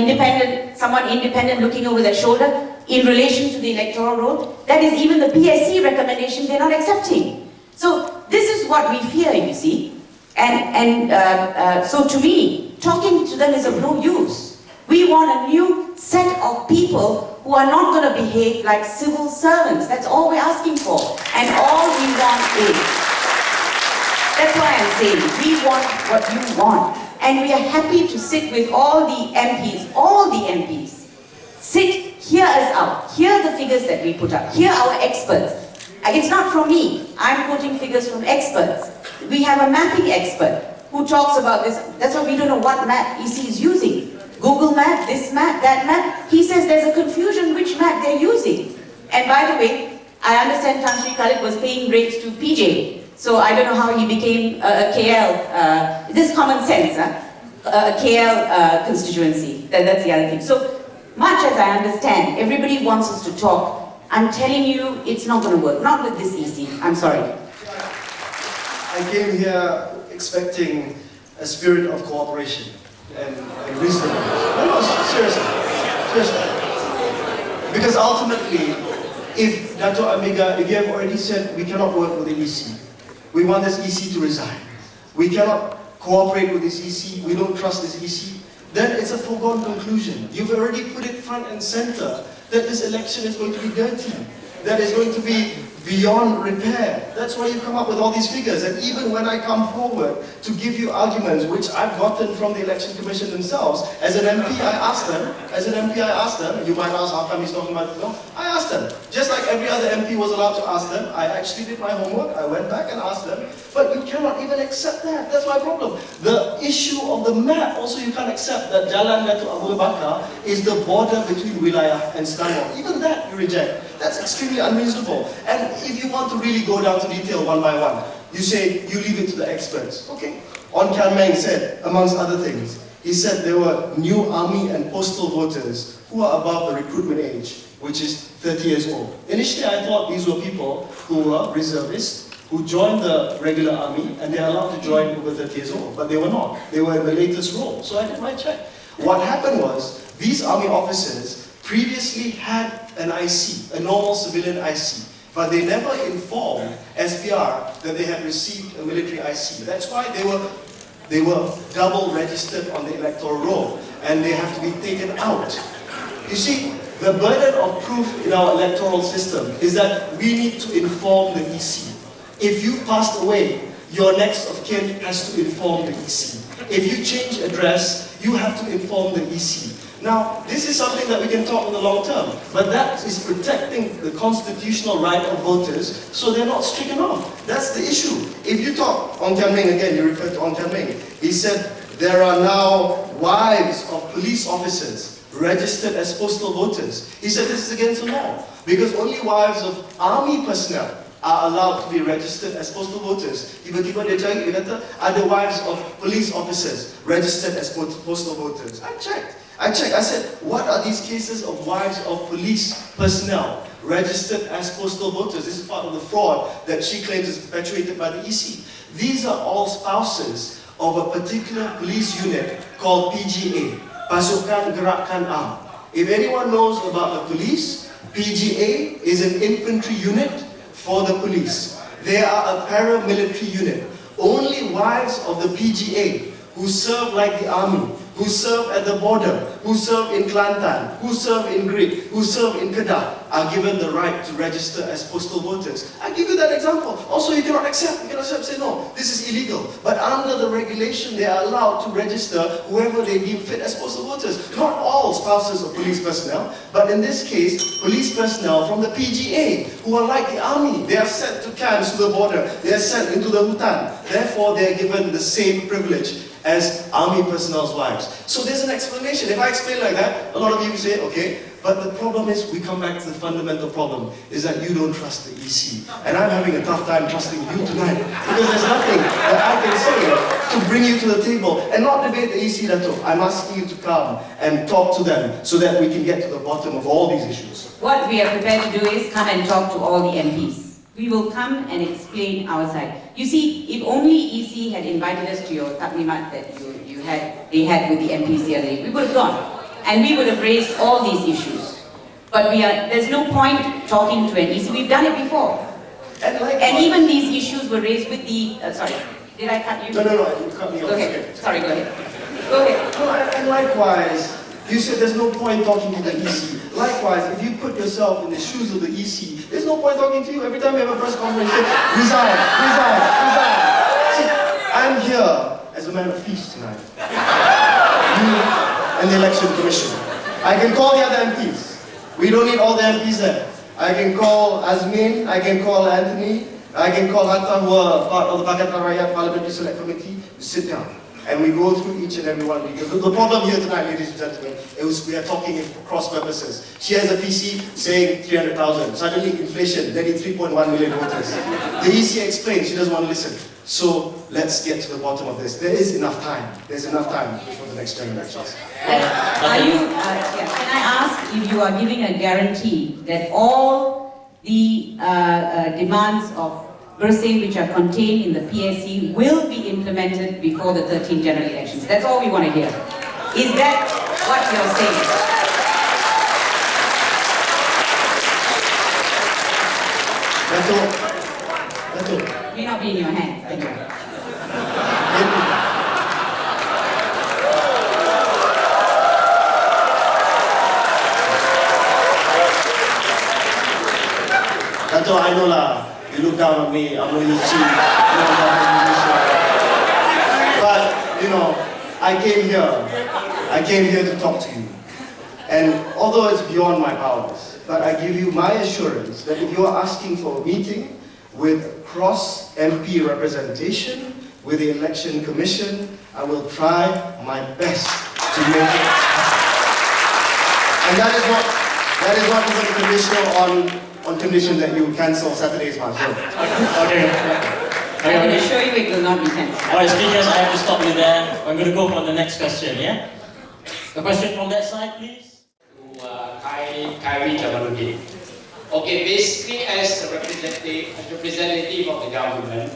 someone independent looking over their shoulder in relation to the electoral roll? That is even the PSC recommendation they're not accepting. So this is what we fear, you see. And so to me, talking to them is of no use. We want a new set of people who are not going to behave like civil servants. That's all we're asking for. And all we want is, that's why I'm saying, we want what you want. And we are happy to sit with all the MPs, sit, hear us out, hear the figures that we put up, hear our experts. It's not from me, I'm quoting figures from experts. We have a mapping expert who talks about this. That's why we don't know what map EC is using. Google map, this map, that map. He says there's a confusion which map they're using. And by the way, I understand Tan Sri Khalid was paying rates to PJ. So I don't know how he became a KL, this is common sense, a KL constituency. That's the other thing. So much as I understand, everybody wants us to talk. I'm telling you, it's not going to work. Not with this EC. I'm sorry. I came here expecting a spirit of cooperation and wisdom. No, seriously. Because ultimately, if Datuk Ambiga, if you have already said we cannot work with the EC, we want this EC to resign, we cannot cooperate with this EC, we don't trust this EC, then it's a foregone conclusion. You've already put it front and center that this election is going to be dirty, that is going to be beyond repair. That's why you come up with all these figures. And even when I come forward to give you arguments which I've gotten from the Election Commission themselves, as an MP I asked them, you might ask how come he's talking about, no, I asked them. Just like every other MP was allowed to ask them, I actually did my homework, I went back and asked them, but you cannot even accept that. That's my problem. The issue of the map, also you can't accept that Jalan Datuk Abu Bakar is the border between Wilayah and Selangor. Even that you reject. That's extremely unreasonable. And if you want to really go down to detail one by one, you say, you leave it to the experts. Okay. On Kan Meng said, amongst other things, he said there were new army and postal voters who are above the recruitment age, which is 30 years old. Initially, I thought these were people who were reservists, who joined the regular army, and they are allowed to join over 30 years old, but they were not. They were in the latest role. So I did my check. What happened was, these army officers previously had an IC, a normal civilian IC, but they never informed SPR that they had received a military IC. That's why they were double registered on the electoral roll, and they have to be taken out. You see, the burden of proof in our electoral system is that we need to inform the EC. If you passed away, your next of kin has to inform the EC. If you change address, you have to inform the EC. Now, this is something that we can talk in the long term, but that is protecting the constitutional right of voters so they're not stricken off. That's the issue. If you talk, Ong Tian Meng again, you refer to Ong Tian Meng, he said there are now wives of police officers registered as postal voters. He said this is against the law because only wives of army personnel are allowed to be registered as postal voters. Tiba-tiba dia cari, dia kata, ada wives of police officers registered as postal voters. I checked. I said, what are these cases of wives of police personnel registered as postal voters? This is part of the fraud that she claims is perpetuated by the EC. These are all spouses of a particular police unit called PGA. Pasukan Gerakan Am. If anyone knows about the police, PGA is an infantry unit for the police. They are a paramilitary unit. Only wives of the PGA who serve like the army, who serve at the border, who serve in Kelantan, who serve in Grid, who serve in Kedah, are given the right to register as postal voters. I give you that example. Also, you cannot accept, say no, this is illegal. But under the regulation, they are allowed to register whoever they deem fit as postal voters. Not all spouses of police personnel, but in this case, police personnel from the PGA, who are like the army. They are sent to camps to the border. They are sent into the hutan. Therefore, they are given the same privilege as army personnel's wives. So there's an explanation. If I explain like that, a lot of you say, okay, but the problem is, we come back to the fundamental problem, is that you don't trust the EC. And I'm having a tough time trusting you tonight, because there's nothing that I can say to bring you to the table and not debate the EC, Dato'. I'm asking you to come and talk to them so that we can get to the bottom of all these issues. What we are prepared to do is come and talk to all the MPs. We will come and explain our side. You see, if only EC had invited us to your taklimat that they had with the MPs the other day, we would have gone. And we would have raised all these issues. But there's no point talking to an EC. We've done it before. And even these issues were raised with the, sorry, did I cut you? No, you cut me off. Go ahead. Sorry, go ahead. Go ahead. No, and likewise, you said there's no point talking to the EC. Likewise, if you put yourself in the shoes of the EC, there's no point talking to you. Every time you have a press conference, you say, resign. See, I'm here as a man of peace tonight. You and the Election Commission. I can call the other MPs. We don't need all the MPs there. I can call Azmin, I can call Anthony, I can call Hatta, who are part of the Pakatan Rakyat Parliamentary Select Committee, to sit down. And we go through each and every one. The problem here tonight, ladies and gentlemen, is we are talking in cross purposes. She has a PC saying 300,000. Suddenly inflation, they need 3.1 million voters. The EC explained, she doesn't want to listen. So let's get to the bottom of this. There is enough time. There's enough time for the next general elections. Can I ask if you are giving a guarantee that all the demands of Bersih which are contained in the PSC will be implemented before the 13 general elections? That's all we want to hear. Is that what you're saying? Dato'. May not be in your hands. Thank you. Dato', I know lah. You look down on me, I'm going to cheat. But, I came here to talk to you. And although it's beyond my powers, but I give you my assurance that if you are asking for a meeting with cross-MP representation, with the Election Commission, I will try my best to make it happen. And that is not even conditional on condition that you cancel Saturday's march. Okay. I can assure you it will not be cancelled. Alright, speakers, I have to stop you there. I'm going to go for the next question, yeah? The question from that side, please. To Khairy Jamaluddin. Okay, basically as a representative of the government,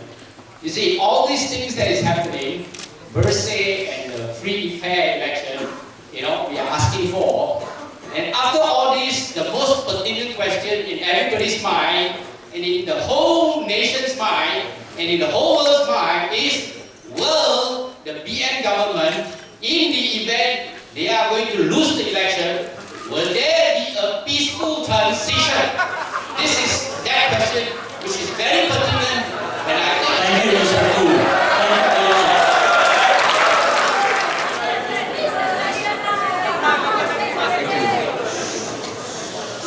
you see, all these things that is happening, Bersih and the free, fair election, we are asking for. And after all this, the most pertinent question in everybody's mind, and in the whole nation's mind, and in the whole world's mind is, will the BN government, in the event they are going to lose the election, will there be a peaceful transition? This is that question which is very pertinent, and I think... Thank you, Mr. Fu.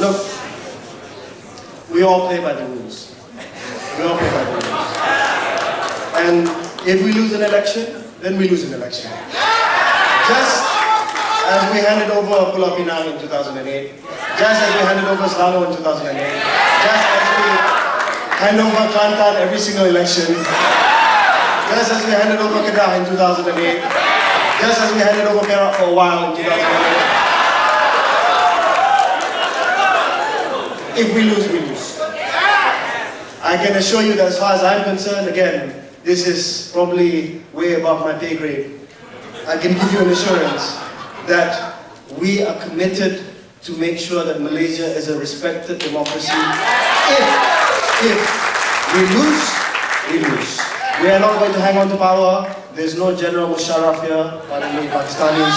Look, we all play by the rules. We all play by the rules. And if we lose an election, then we lose an election. Just as we handed over Pulau Pinang in 2008, just as we handed over Selangor in 2008, just as we hand over Kelantan every single election, just as we handed over Kedah in 2008, just as we handed over Perak for a while in 2008. If we lose, we lose. I can assure you that as far as I'm concerned, again, this is probably way above my pay grade. I can give you an assurance that we are committed to make sure that Malaysia is a respected democracy. If we lose, we lose. We are not going to hang on to power. There's no General Musharraf here, pardon me, Pakistanis.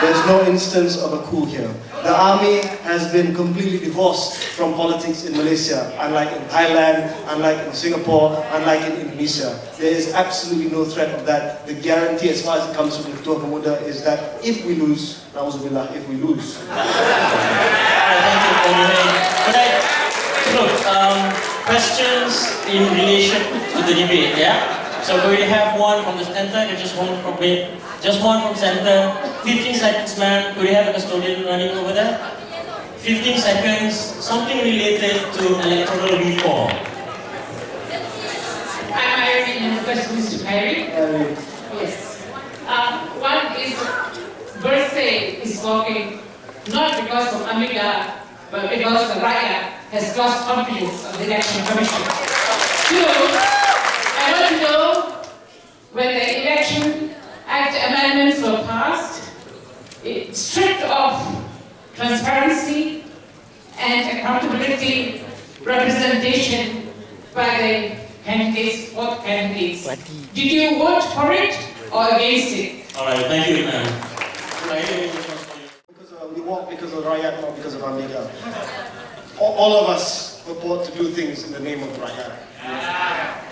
There's no instance of a coup here. The army has been completely divorced from politics in Malaysia, unlike in Thailand, unlike in Singapore, unlike in Indonesia. There is absolutely no threat of that. The guarantee as far as it comes from the Ketua Pemuda is that if we lose, na'udzubillah, if we lose. Thank you, look, questions in relation to the debate, yeah? So we have one from the center and just one from center. 15 seconds, man. Could we have a custodian running over there? 15 seconds. Something related to electoral reform. I'm Irene and the question is to Khairy. Yes. One is birthday is talking not because of Ambiga, but because the rakyat has lost confidence of the Election Commission. Two, I want to know when the Election Act amendments were passed, it stripped off transparency and accountability representation by the candidates, both candidates. Did you vote for it or against it? All right, thank you, man. We walk because of Rakyat, not because of Ambiga. All of us purport to do things in the name of Rakyat.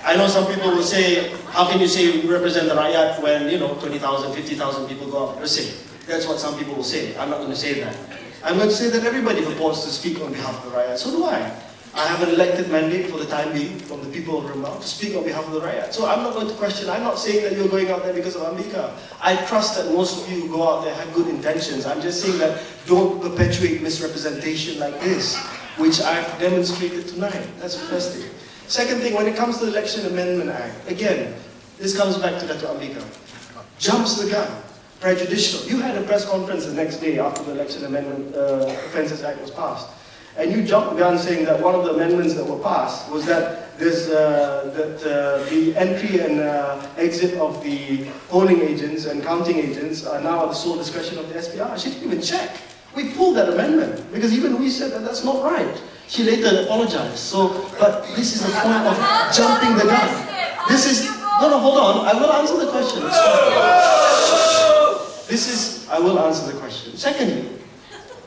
I know some people will say, how can you say you represent the Rakyat when, 20,000, 50,000 people go out? Let's say. That's what some people will say. I'm not going to say that. I'm going to say that everybody purports to speak on behalf of the Rakyat. So do I. I have an elected mandate for the time being from the people of Rembau to speak on behalf of the Rakyat. So I'm not going to question. I'm not saying that you're going out there because of Ambiga. I trust that most of you who go out there have good intentions. I'm just saying that don't perpetuate misrepresentation like this, which I've demonstrated tonight. That's the first thing. Second thing, when it comes to the Election Amendment Act, again, this comes back to Datuk Ambiga. Jumps the gun. Prejudicial. You had a press conference the next day after the Election Amendment Offences Act was passed. And you jumped the gun saying that one of the amendments that were passed was that the entry and exit of the polling agents and counting agents are now at the sole discretion of the SPR. She didn't even check. We pulled that amendment because even we said that that's not right. She later apologized. So, but this is a point of jumping the gun. This is, no, hold on. I will answer the question. I will answer the question. Secondly,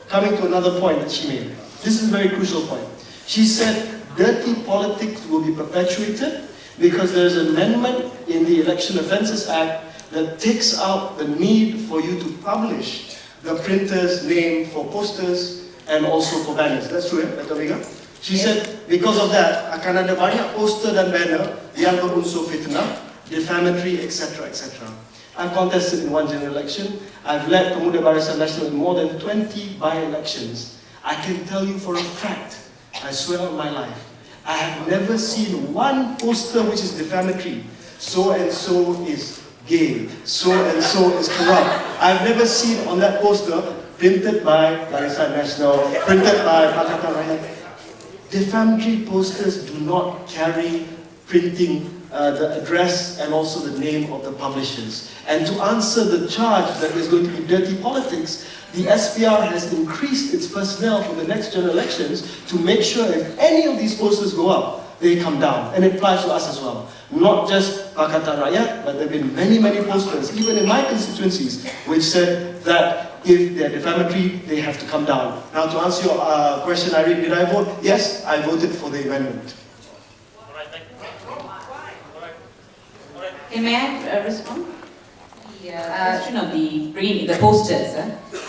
coming to another point that she made. This is a very crucial point. She said dirty politics will be perpetuated because there's an amendment in the Election Offences Act that takes out the need for you to publish the printer's name for posters and also for banners. That's true, Datuk Ambiga? She said because of that akan ada banyak poster dan banner yang berunsur fitnah, defamatory, etc., etc. I've contested in one general election. I've led Pemuda Barisan Nasional in more than 20 by-elections. I can tell you for a fact, I swear on my life, I have never seen one poster which is defamatory. So and so is gay. So and so is corrupt. I've never seen on that poster, printed by Barisan Nasional, printed by Pakatan Rakyat. Defamatory posters do not carry printing the address and also the name of the publishers. And to answer the charge that there's going to be dirty politics, the SPR has increased its personnel for the next general elections to make sure if any of these posters go up, they come down. And it applies to us as well. Not just Pakatan Rakyat, but there have been many, many posters, even in my constituencies, which said that if they're defamatory, they have to come down. Now to answer your question, Irene, did I vote? Yes, I voted for the amendment. May I respond? The question of the posters.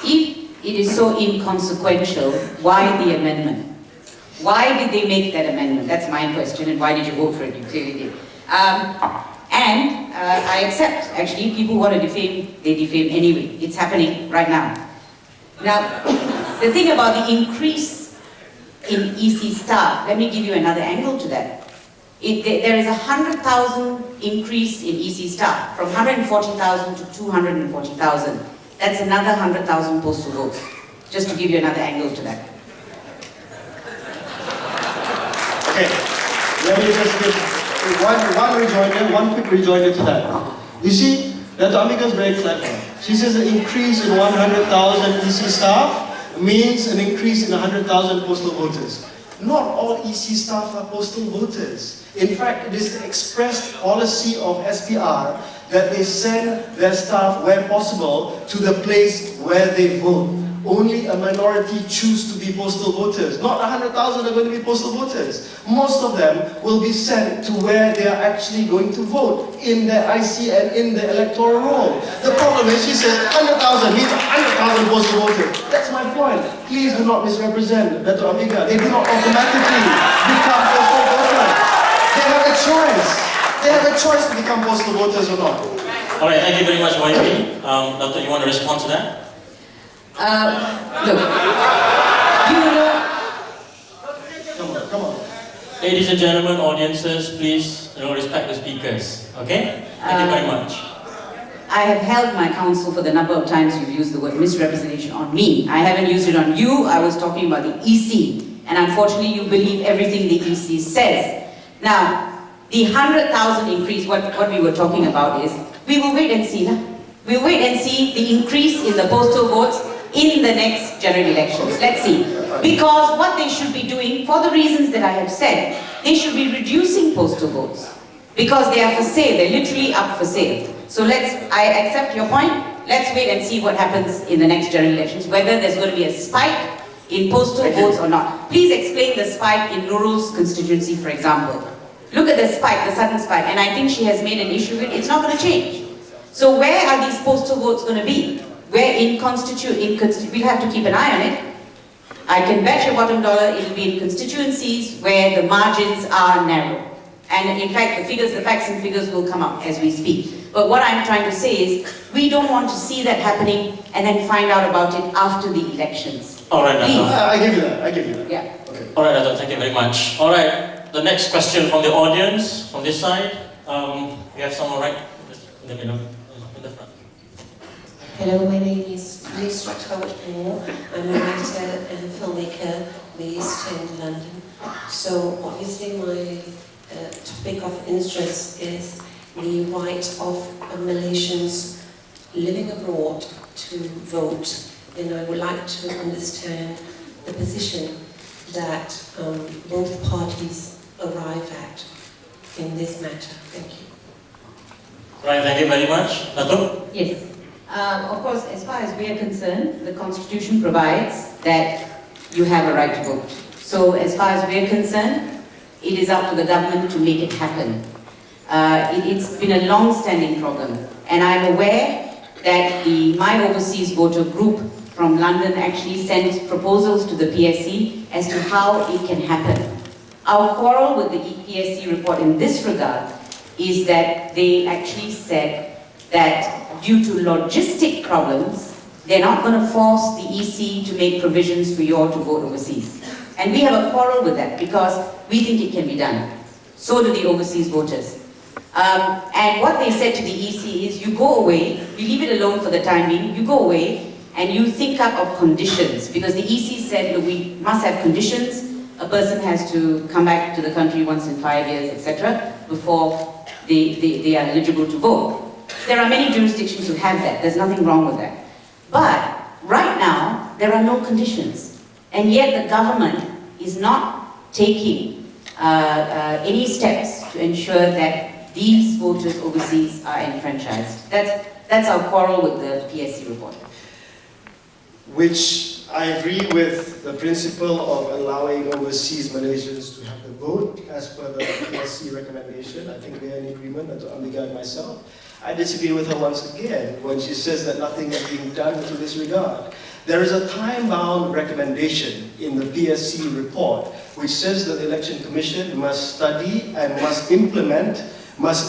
If it is so inconsequential, why the amendment? Why did they make that amendment? That's my question, and why did you vote for it? You clearly did. I accept, actually, people who want to defame, they defame anyway. It's happening right now. Now, the thing about the increase in EC staff, let me give you another angle to that. There is 100,000 increase in EC staff, from 140,000 to 240,000. That's another 100,000 postal votes, just to give you another angle to that. Okay, let me just give one quick rejoinder to that. You see, Datuk Ambiga is very clever. She says an increase in 100,000 EC staff means an increase in 100,000 postal voters. Not all EC staff are postal voters. In fact, it is the expressed policy of SPR that they send their staff, where possible, to the place where they vote. Only a minority choose to be postal voters. Not 100,000 are going to be postal voters. Most of them will be sent to where they are actually going to vote, in their IC and in the electoral roll. The problem is, she said 100,000 means 100,000 postal voters. That's my point. Please do not misrepresent Datuk Ambiga. They do not automatically become postal voters. They have a choice. They have a choice to become postal voters or not. All right, thank you very much, YP. Doctor, you want to respond to that? Look, you know, Come on. Ladies and gentlemen, audiences, please respect the speakers. Okay? Thank you very much. I have held my counsel for the number of times you've used the word misrepresentation on me. I haven't used it on you. I was talking about the EC. And unfortunately, you believe everything the EC says. Now, the 100,000 increase, what we were talking about is, we will wait and see. We'll wait and see the increase in the postal votes in the next general elections. Let's see. Because what they should be doing, for the reasons that I have said, they should be reducing postal votes. Because they are for sale, they're literally up for sale. So I accept your point. Let's wait and see what happens in the next general elections, whether there's going to be a spike in postal votes or not. Please explain the spike in Nurul's constituency, for example. Look at the spike, the sudden spike, and I think she has made an issue of it. It's not going to change. So where are these postal votes going to be? Where we'll have to keep an eye on it. I can bet your bottom dollar it'll be in constituencies where the margins are narrow. And in fact, the facts and figures will come up as we speak. But what I'm trying to say is, we don't want to see that happening and then find out about it after the elections. All right, Please. I give you that. Yeah. Okay. All right, Dato, thank you very much. All right, the next question from the audience, from this side. We have someone right in the middle, in the front. Hello, my name is Liz Ratcliffe-Moore. I'm a writer and filmmaker based in London. So obviously my topic of interest is the right of Malaysians living abroad to vote. And I would like to understand the position that both parties arrive at in this matter. Thank you. Right, thank you very much. Dato? Yes. Of course, as far as we are concerned, the Constitution provides that you have a right to vote. So as far as we are concerned, it is up to the government to make it happen. It's been a long-standing problem, and I'm aware that the My Overseas Voter group from London actually sent proposals to the PSC as to how it can happen. Our quarrel with the PSC report in this regard is that they actually said that due to logistic problems, they're not going to force the EC to make provisions for you all to vote overseas. And we have a quarrel with that because we think it can be done. So do the overseas voters. And what they said to the EC is, you go away, you leave it alone for the time being, you go away and you think up of conditions. Because the EC said, look, we must have conditions. A person has to come back to the country once in 5 years, etc., before they are eligible to vote. There are many jurisdictions who have that. There's nothing wrong with that. But right now, there are no conditions. And yet the government is not taking any steps to ensure that these voters overseas are enfranchised. That's our quarrel with the PSC report. Which I agree with the principle of allowing overseas Malaysians to have the vote as per the PSC recommendation. I think we are in agreement, Datuk Ambiga and myself. I disagree with her once again when she says that nothing is being done to this regard. There is a time-bound recommendation in the PSC report which says that the Election Commission must study and must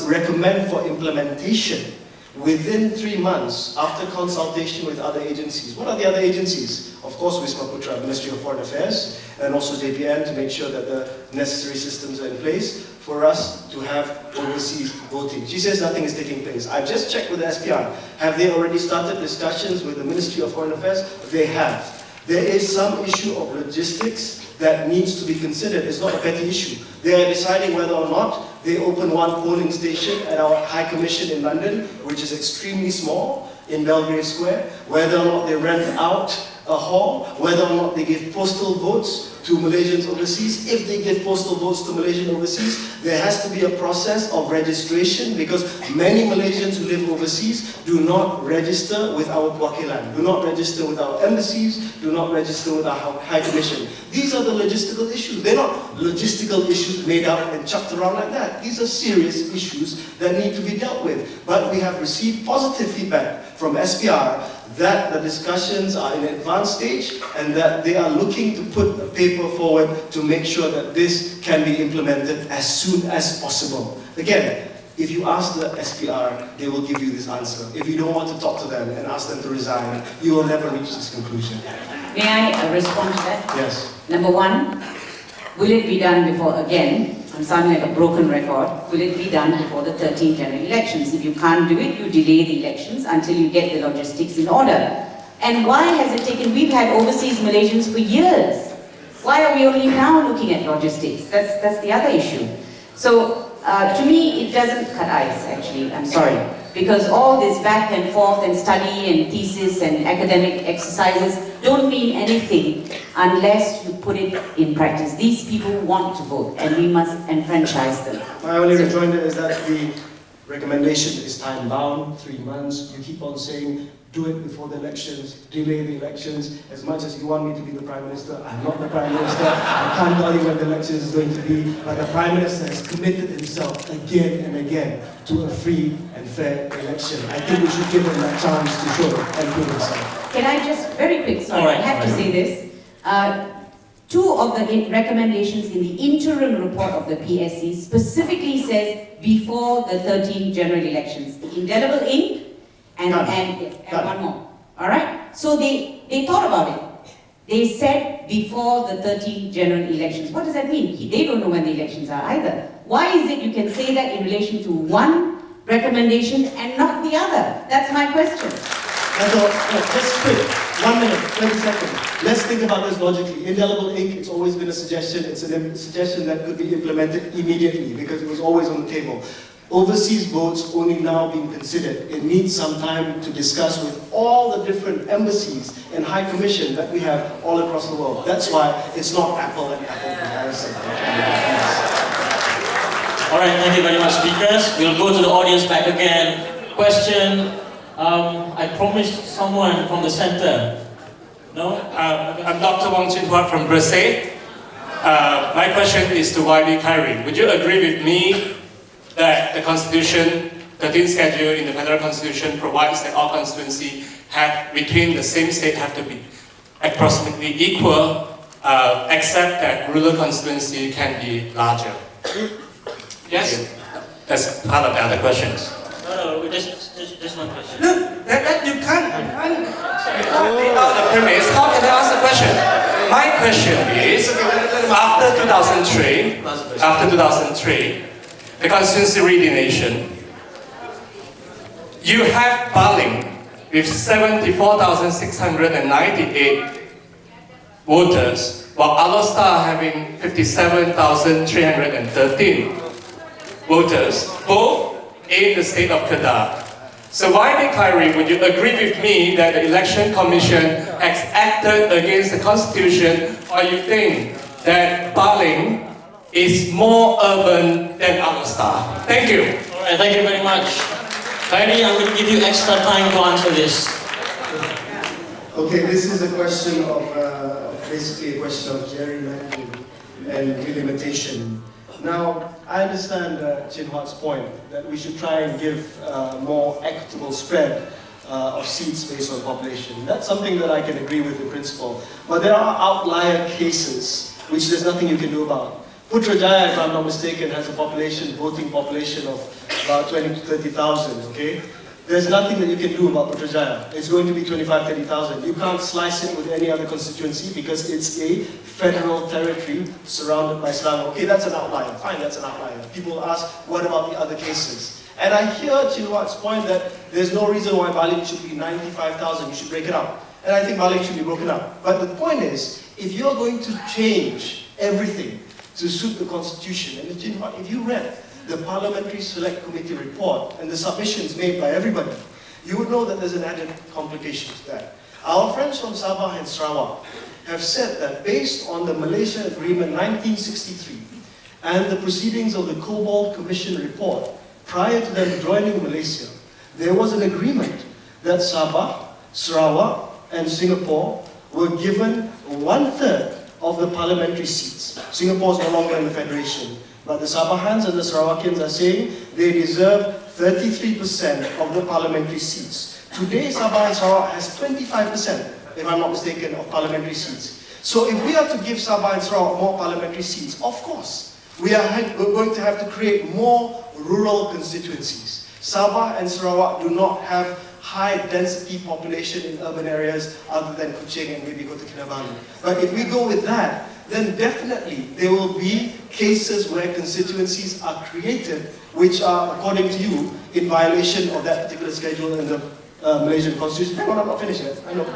recommend for implementation within 3 months after consultation with other agencies. What are the other agencies? Of course, Wisma Putra, Ministry of Foreign Affairs, and also JPN to make sure that the necessary systems are in place for us to have overseas voting. She says nothing is taking place. I've just checked with the SPR. Have they already started discussions with the Ministry of Foreign Affairs? They have. There is some issue of logistics that needs to be considered. It's not a petty issue. They are deciding whether or not They open one polling station at our High Commission in London, which is extremely small, in Belgrave Square. Whether or not they rent out a hall, whether or not they give postal votes to Malaysians overseas. If they give postal votes to Malaysians overseas, there has to be a process of registration, because many Malaysians who live overseas do not register with our Perwakilan, do not register with our embassies, do not register with our High Commission. These are the logistical issues. They're not logistical issues made up and chucked around like that. These are serious issues that need to be dealt with. But we have received positive feedback from SPR that the discussions are in an advanced stage and that they are looking to put a paper forward to make sure that this can be implemented as soon as possible. Again, if you ask the SPR, they will give you this answer. If you don't want to talk to them and ask them to resign, you will never reach this conclusion. May I respond to that? Yes. Number one, will it be done before, again, I'm sounding like a broken record, will it be done before the 13th general elections? If you can't do it, you delay the elections until you get the logistics in order. And why has it taken, we've had overseas Malaysians for years. Why are we only now looking at logistics? That's the other issue. So, to me, it doesn't cut ice, actually, I'm sorry. Because all this back and forth and study and thesis and academic exercises don't mean anything unless you put it in practice. These people want to vote and we must enfranchise them. My only rejoinder is that the recommendation is time-bound, 3 months. You keep on saying, do it before the elections, delay the elections. As much as you want me to be the Prime Minister, I'm not the Prime Minister. I can't tell you when the elections is going to be, but the Prime Minister has committed himself again and again to a free and fair election. I think we should give him that chance to show and prove himself. Can I just, very quick, sorry, I have to say this. 2 of the recommendations in the interim report of the PSC specifically says before the 13 general elections. The indelible ink and one more. All right? So they thought about it. They said before the 13 general elections. What does that mean? They don't know when the elections are either. Why is it you can say that in relation to one recommendation and not the other? That's my question. Just quick, 1 minute, 30 seconds. Let's think about this logically. Indelible ink, it's always been a suggestion. It's a suggestion that could be implemented immediately because it was always on the table. Overseas votes only now being considered. It needs some time to discuss with all the different embassies and High Commission that we have all across the world. That's why it's not apple and apple comparison. All right, thank you very much, speakers. We'll go to the audience back again. Question, I promised someone from the center. No? I'm Dr. Wong Chin Huat from Brazil. My question is to Khairy Khairy. Would you agree with me that the Constitution, 13th schedule in the Federal Constitution provides that all constituencies have, between the same state, have to be approximately equal, except that rural constituency can be larger? Yes? That's part of the other questions. No, just one question. No, that you can't. Without the premise, how can I ask the question? My question is, after 2003, the constituency redelineation, you have Baling with 74,698 voters, while Alostar having 57,313 voters, both in the state of Kedah. So Khairy Khairy, would you agree with me that the Election Commission has acted against the Constitution, or you think that Baling is more urban than Alostar? Thank you. All right, thank you very much. Khairy, I'm going to give you extra time to answer this. Okay, this is a question of, basically a question of gerrymandering and delimitation. Now, I understand Chin Huat's point that we should try and give more equitable spread of seats based on population. That's something that I can agree with in principle. But there are outlier cases which there's nothing you can do about. Putrajaya, if I'm not mistaken, has a voting population of about 20 to 30,000, okay? There's nothing that you can do about Putrajaya. It's going to be 25, 30,000. You can't slice it with any other constituency because it's a federal territory surrounded by Selangor. Okay, that's an outlier. Fine, that's an outlier. People ask, what about the other cases? And I hear Chin Huat's point that there's no reason why Baling should be 95,000. You should break it up. And I think Baling should be broken up. But the point is, if you're going to change everything to suit the constitution, and Chin Huat, if you read the Parliamentary Select Committee report and the submissions made by everybody, you would know that there's an added complication to that. Our friends from Sabah and Sarawak have said that based on the Malaysia Agreement 1963 and the proceedings of the Cobalt Commission report, prior to them joining Malaysia, there was an agreement that Sabah, Sarawak and Singapore were given 1/3 of the parliamentary seats. Singapore is no longer in the Federation, but the Sabahans and the Sarawakians are saying they deserve 33% of the parliamentary seats. Today, Sabah and Sarawak has 25%, if I'm not mistaken, of parliamentary seats. So if we are to give Sabah and Sarawak more parliamentary seats, of course, we're going to have to create more rural constituencies. Sabah and Sarawak do not have high density population in urban areas other than Kuching and maybe go to Kinabalu. But if we go with that, then definitely there will be cases where constituencies are created which are, according to you, in violation of that particular schedule in the Malaysian Constitution. Hang on, I'm not finished yet. I know.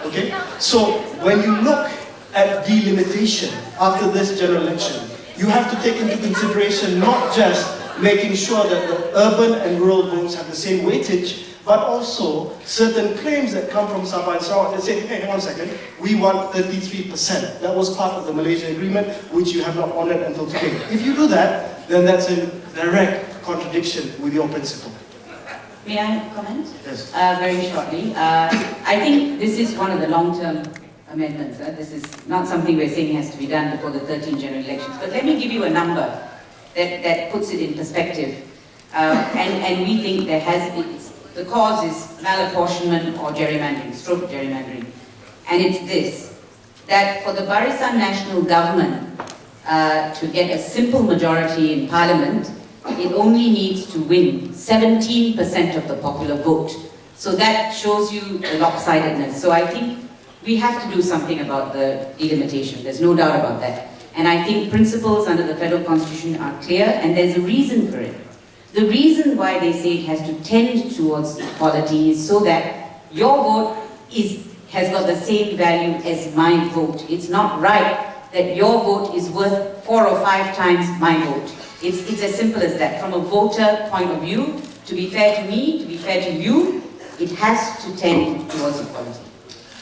Okay? So when you look at delimitation after this general election, you have to take into consideration not just making sure that the urban and rural votes have the same weightage, but also certain claims that come from Sabah and Sarawak that say, hey, hang on a second, we want 33%. That was part of the Malaysia Agreement, which you have not honored until today. If you do that, then that's a direct contradiction with your principle. May I comment? Yes. Very shortly. I think this is one of the long-term amendments. This is not something we're saying has to be done before the 13 general elections. But let me give you a number that puts it in perspective. And we think the cause is malapportionment or gerrymandering, stroke gerrymandering. And it's this, that for the Barisan National Government to get a simple majority in Parliament, it only needs to win 17% of the popular vote. So that shows you the lopsidedness. So I think we have to do something about the delimitation. There's no doubt about that. And I think principles under the Federal Constitution are clear, and there's a reason for it. The reason why they say it has to tend towards equality is so that your vote has got the same value as my vote. It's not right that your vote is worth 4 or 5 times my vote. It's as simple as that. From a voter point of view, to be fair to me, to be fair to you, it has to tend towards equality.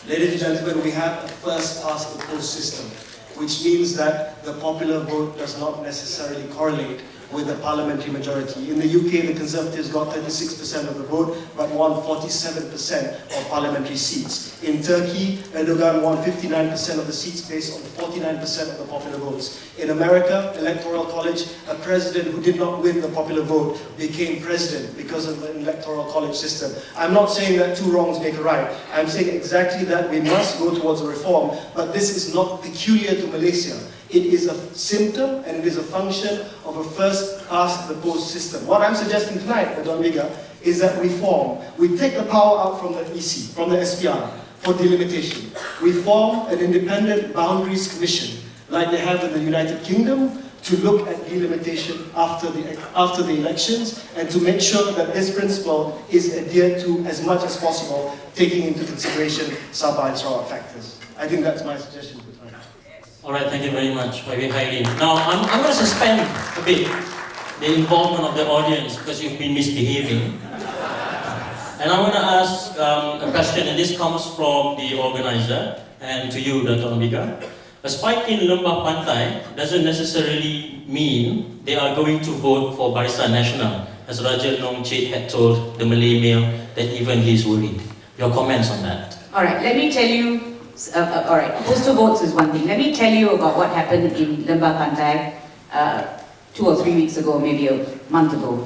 Ladies and gentlemen, we have a first past the post system, which means that the popular vote does not necessarily correlate with the parliamentary majority. In the UK, the Conservatives got 36% of the vote, but won 47% of parliamentary seats. In Turkey, Erdogan won 59% of the seats based on 49% of the popular votes. In America, Electoral College, a president who did not win the popular vote became president because of the Electoral College system. I'm not saying that 2 wrongs make a right. I'm saying exactly that we must go towards a reform, but this is not peculiar to Malaysia. It is a symptom and it is a function of a first past the post system. What I'm suggesting tonight, Datuk S.Ambiga, is that we take the power out from the EC, from the SPR, for delimitation. We form an independent boundaries commission, like they have in the United Kingdom, to look at delimitation after the elections and to make sure that this principle is adhered to as much as possible, taking into consideration Sabah and Sarawak factors. I think that's my suggestion. All right, thank you very much, Khairy Jamaluddin. Now, I'm going to suspend a bit the involvement of the audience because you've been misbehaving. And I want to ask a question, and this comes from the organizer and to you, Datuk S.Ambiga. A spike in Lembah Pantai doesn't necessarily mean they are going to vote for Barisan Nasional, as Raja Nong Chit had told the Malay Mail that even he's worried. Your comments on that? All right, let me tell you. All right, postal votes is one thing. Let me tell you about what happened in Lembah Pantai 2 or 3 weeks ago, maybe a month ago.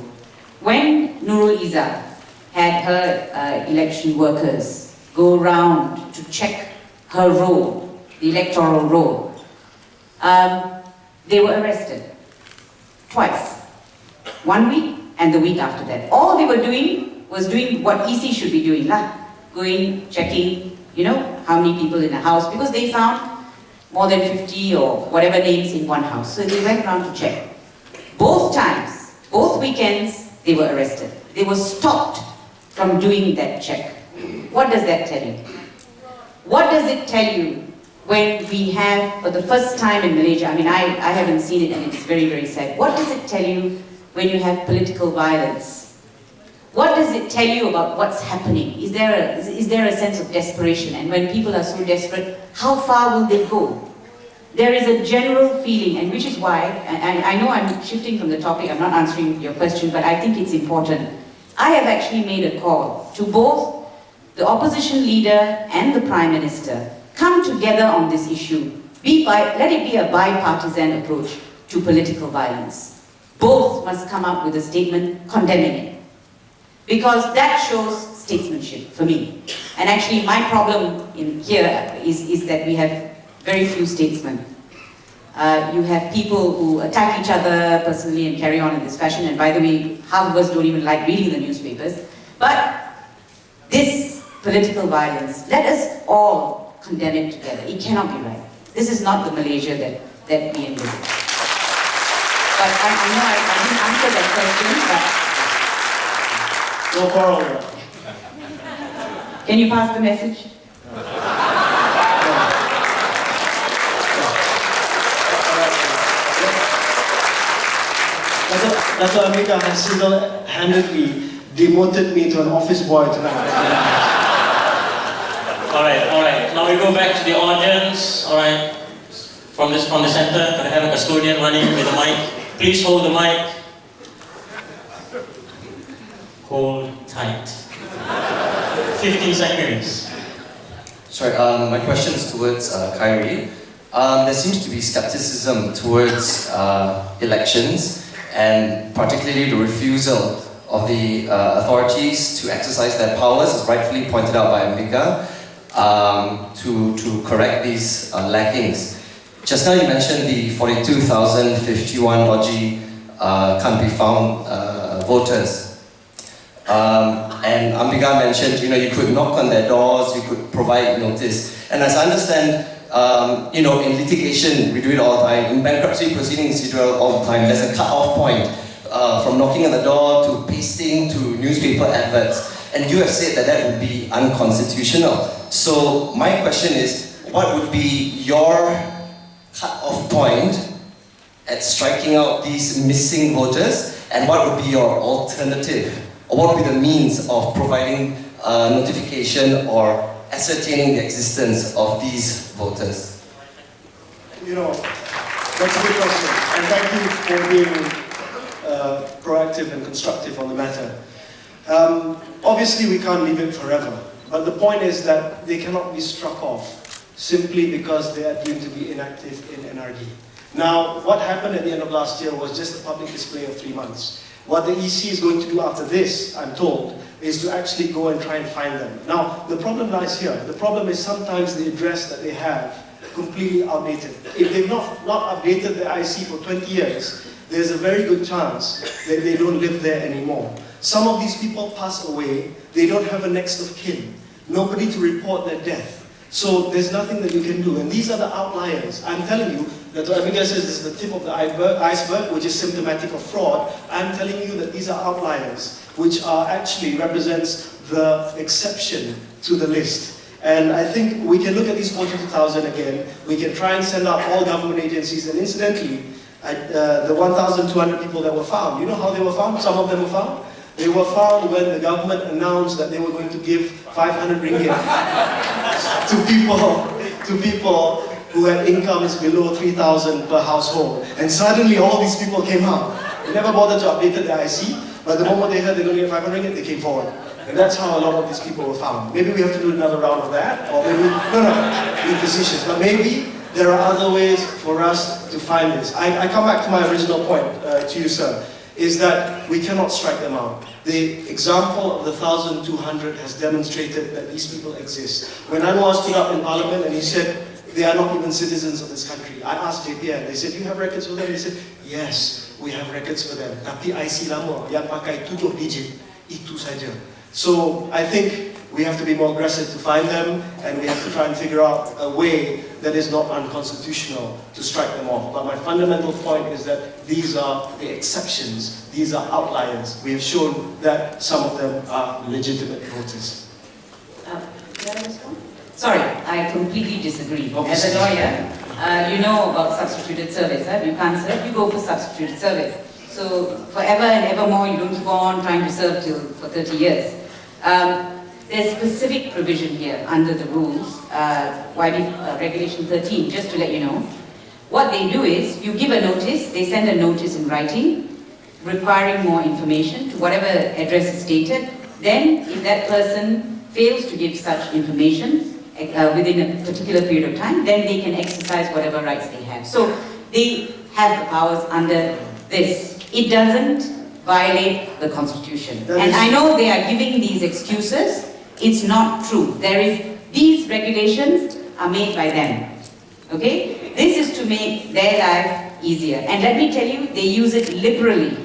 When Nurul Izzah had her election workers go around to check her roll, the electoral roll, they were arrested twice. 1 week and the week after that. All they were doing was doing what EC should be doing, going, checking, how many people in a house, because they found more than 50 or whatever names in one house. So they went around to check. Both times, both weekends, they were arrested. They were stopped from doing that check. What does that tell you? What does it tell you when we have, for the first time in Malaysia, I mean, I haven't seen it and it's very, very sad. What does it tell you when you have political violence? What does it tell you about what's happening? Is there a sense of desperation? And when people are so desperate, how far will they go? There is a general feeling, and which is why, and I know I'm shifting from the topic, I'm not answering your question, but I think it's important. I have actually made a call to both the opposition leader and the Prime Minister. Come together on this issue. Let it be a bipartisan approach to political violence. Both must come up with a statement condemning it. Because that shows statesmanship for me. And actually my problem in here is that we have very few statesmen. You have people who attack each other personally and carry on in this fashion, and by the way, half of us don't even like reading the newspapers. But this political violence, let us all condemn it together. It cannot be right. This is not the Malaysia that we envision. But I know I didn't answer that question, but... No quarrel. Can you pass the message? Datuk Ambiga has single-handedly demoted me to an office boy tonight. Alright. Now we go back to the audience. Alright. From the center, can I have a custodian running with the mic? Please hold the mic. Hold tight. 15 seconds. Sorry, my question is towards Khairy. There seems to be skepticism towards elections, and particularly the refusal of the authorities to exercise their powers, as rightfully pointed out by Ambiga, to correct these lackings. Just now you mentioned the 42,051 dodgy can't be found voters. And Ambiga mentioned, you could knock on their doors, you could provide notice. And as I understand, in litigation, we do it all the time. In bankruptcy proceedings, we do it all the time. There's a cut-off point from knocking on the door to pasting to newspaper adverts. And you have said that would be unconstitutional. So my question is, what would be your cut-off point at striking out these missing voters? And what would be your alternative? Or what would be the means of providing notification or ascertaining the existence of these voters? That's a good question. And thank you for being proactive and constructive on the matter. Obviously, we can't leave it forever. But the point is that they cannot be struck off simply because they are deemed to be inactive in NRD. Now, what happened at the end of last year was just a public display of 3 months. What the EC is going to do after this, I'm told, is to actually go and try and find them. Now, the problem lies here. The problem is sometimes the address that they have completely outdated. If they've not updated their IC for 20 years, there's a very good chance that they don't live there anymore. Some of these people pass away, they don't have a next of kin, nobody to report their death. So there's nothing that you can do. And these are the outliers. I'm telling you, that Ambiga says this is the tip of the iceberg, which is symptomatic of fraud. I'm telling you that these are outliers, which are actually represents the exception to the list. And I think we can look at these 42,000 again. We can try and send out all government agencies. And incidentally, the 1,200 people that were found, you know how they were found? Some of them were found. They were found when the government announced that they were going to give 500 ringgit to people who had incomes below 3,000 per household. And suddenly all these people came out. They never bothered to update their IC, but the moment they heard they're going to get 500 ringgit, they came forward. And that's how a lot of these people were found. Maybe we have to do another round of that, or maybe, be facetious, but maybe there are other ways for us to find this. I come back to my original point to you, sir, is that we cannot strike them out. The example of the 1,200 has demonstrated that these people exist. When Anwar stood up in Parliament and he said, they are not even citizens of this country. I asked JPN, they said, you have records for them? They said, yes, we have records for them. Tapi IC lama yang pakai 7 digit, itu saja. So I think we have to be more aggressive to find them, and we have to try and figure out a way that is not unconstitutional to strike them off. But my fundamental point is that these are the exceptions, these are outliers. We have shown that some of them are legitimate voters. Can I respond? Sorry, I completely disagree. Okay. As a lawyer, you know about substituted service. You can't serve, you go for substituted service. So forever and evermore, you don't keep on trying to serve for 30 years. There's specific provision here under the rules, Regulation 13, just to let you know. What they do is, you give a notice, they send a notice in writing, requiring more information to whatever address is stated. Then, if that person fails to give such information within a particular period of time, then they can exercise whatever rights they have. So, they have the powers under this. It doesn't violate the Constitution. And I know they are giving these excuses. It's not true. These regulations are made by them. Okay? This is to make their life easier. And let me tell you, they use it liberally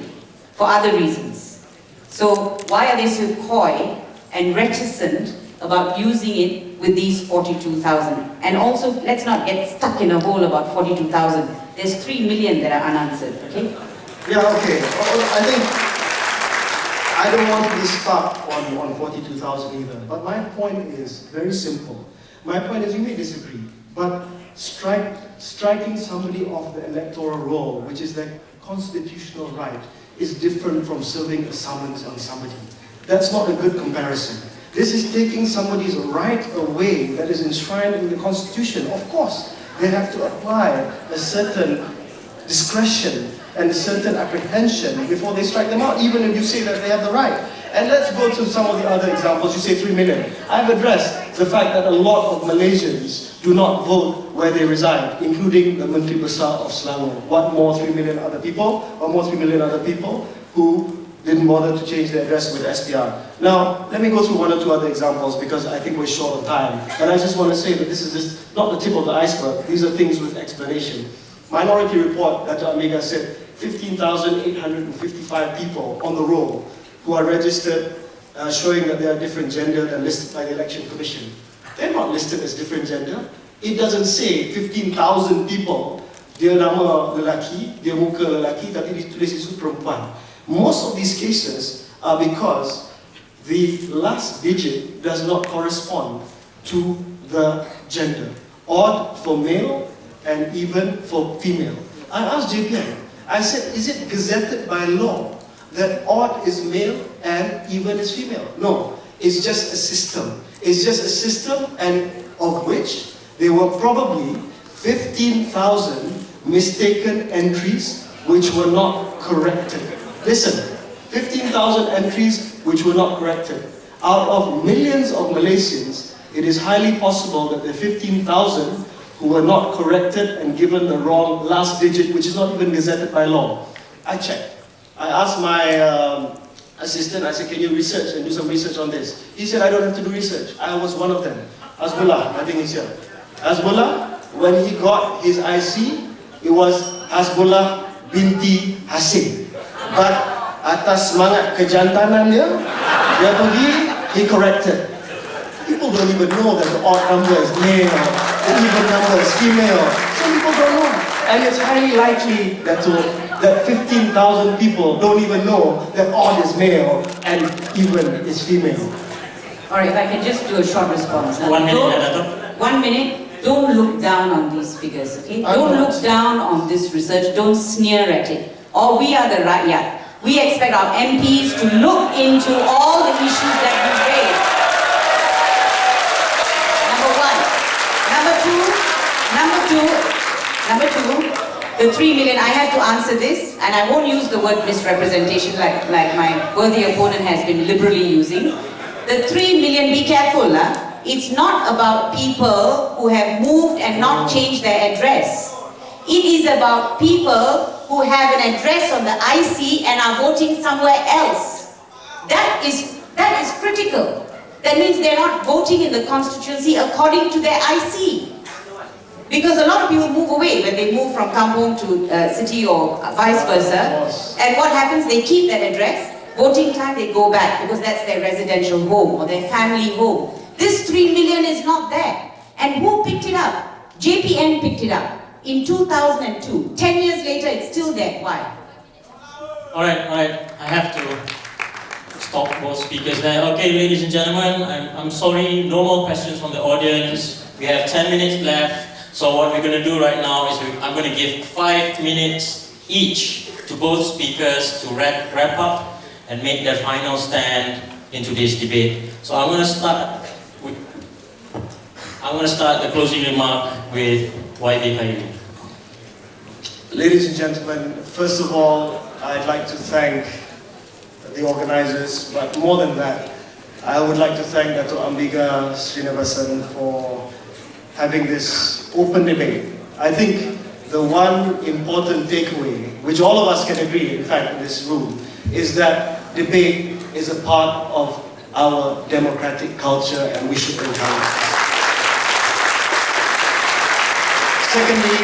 for other reasons. So why are they so coy and reticent about using it with these 42,000? And also, let's not get stuck in a hole about 42,000. There's 3 million that are unanswered, okay? Yeah, okay. I think I don't want to be stuck on 42,000 either. But my point is very simple. My point is, you may disagree, but striking somebody off the electoral roll, which is their constitutional right, is different from serving a summons on somebody. That's not a good comparison. This is taking somebody's right away that is enshrined in the Constitution. Of course, they have to apply a certain discretion and a certain apprehension before they strike them out, even if you say that they have the right. And let's go to some of the other examples. You say 3 million. I've addressed the fact that a lot of Malaysians do not vote where they reside, including the Menteri Besar of Selangor. What more 3 million other people? Or more 3 million other people who didn't bother to change their address with SPR. Now, let me go through 1 or 2 other examples because I think we're short on time. But I just want to say that this is just not the tip of the iceberg. These are things with explanation. Minority Report, Datuk S.Ambiga said, 15,855 people on the roll who are registered showing that they are different gender than listed by the Election Commission. They're not listed as different gender. It doesn't say 15,000 people, dia nama lelaki, dia muka lelaki, tapi ditulis itu perempuan. Most of these cases are because the last digit does not correspond to the gender. Odd for male and even for female. I asked JPN, I said, is it gazetted by law that odd is male and even is female? No, it's just a system. It's just a system, and of which there were probably 15,000 mistaken entries which were not corrected. Listen, 15,000 entries which were not corrected. Out of millions of Malaysians, it is highly possible that the 15,000 who were not corrected and given the wrong last digit, which is not even gazetted by law. I checked. I asked my assistant, I said, can you research and do some research on this? He said, I don't have to do research. I was one of them. Hasbullah, I think he's here. Hasbullah, when he got his IC, it was Hasbullah binti Hasim. But atas semangat kejantanannya, dia pergi, he corrected. People don't even know that the odd number is male, the even number is female. Some people don't know. And it's highly likely that 15,000 people don't even know that odd is male and even is female. Alright, if I can just do a short response. 1 minute, 1 minute. Don't look down on these figures, okay? Don't look down on this research. Don't sneer at it. Or we are the rakyat. We expect our MPs to look into all the issues that we raise. Number two, the 3 million, I have to answer this, and I won't use the word misrepresentation like my worthy opponent has been liberally using. The 3 million, be careful, it's not about people who have moved and not changed their address. It is about people who have an address on the IC and are voting somewhere else. That is critical. That means they're not voting in the constituency according to their IC. Because a lot of people move away when they move from kampung to city or vice versa. And what happens? They keep that address. Voting time, they go back because that's their residential home or their family home. This 3 million is not there. And who picked it up? JPN picked it up in 2002. 10 years later, it's still there. Why? Alright, I have to stop. top both speakers there. Okay, ladies and gentlemen, I'm sorry, no more questions from the audience. We have 10 minutes left. So what we're going to do right now is I'm going to give 5 minutes each to both speakers to wrap up and make their final stand in today's debate. So I'm going to start the closing remark with YB Khairy. Ladies and gentlemen, first of all, I'd like to thank the organizers, but more than that, I would like to thank Datuk Ambiga Srinivasan for having this open debate. I think the one important takeaway, which all of us can agree, in fact, in this room, is that debate is a part of our democratic culture and we should encourage it. Secondly,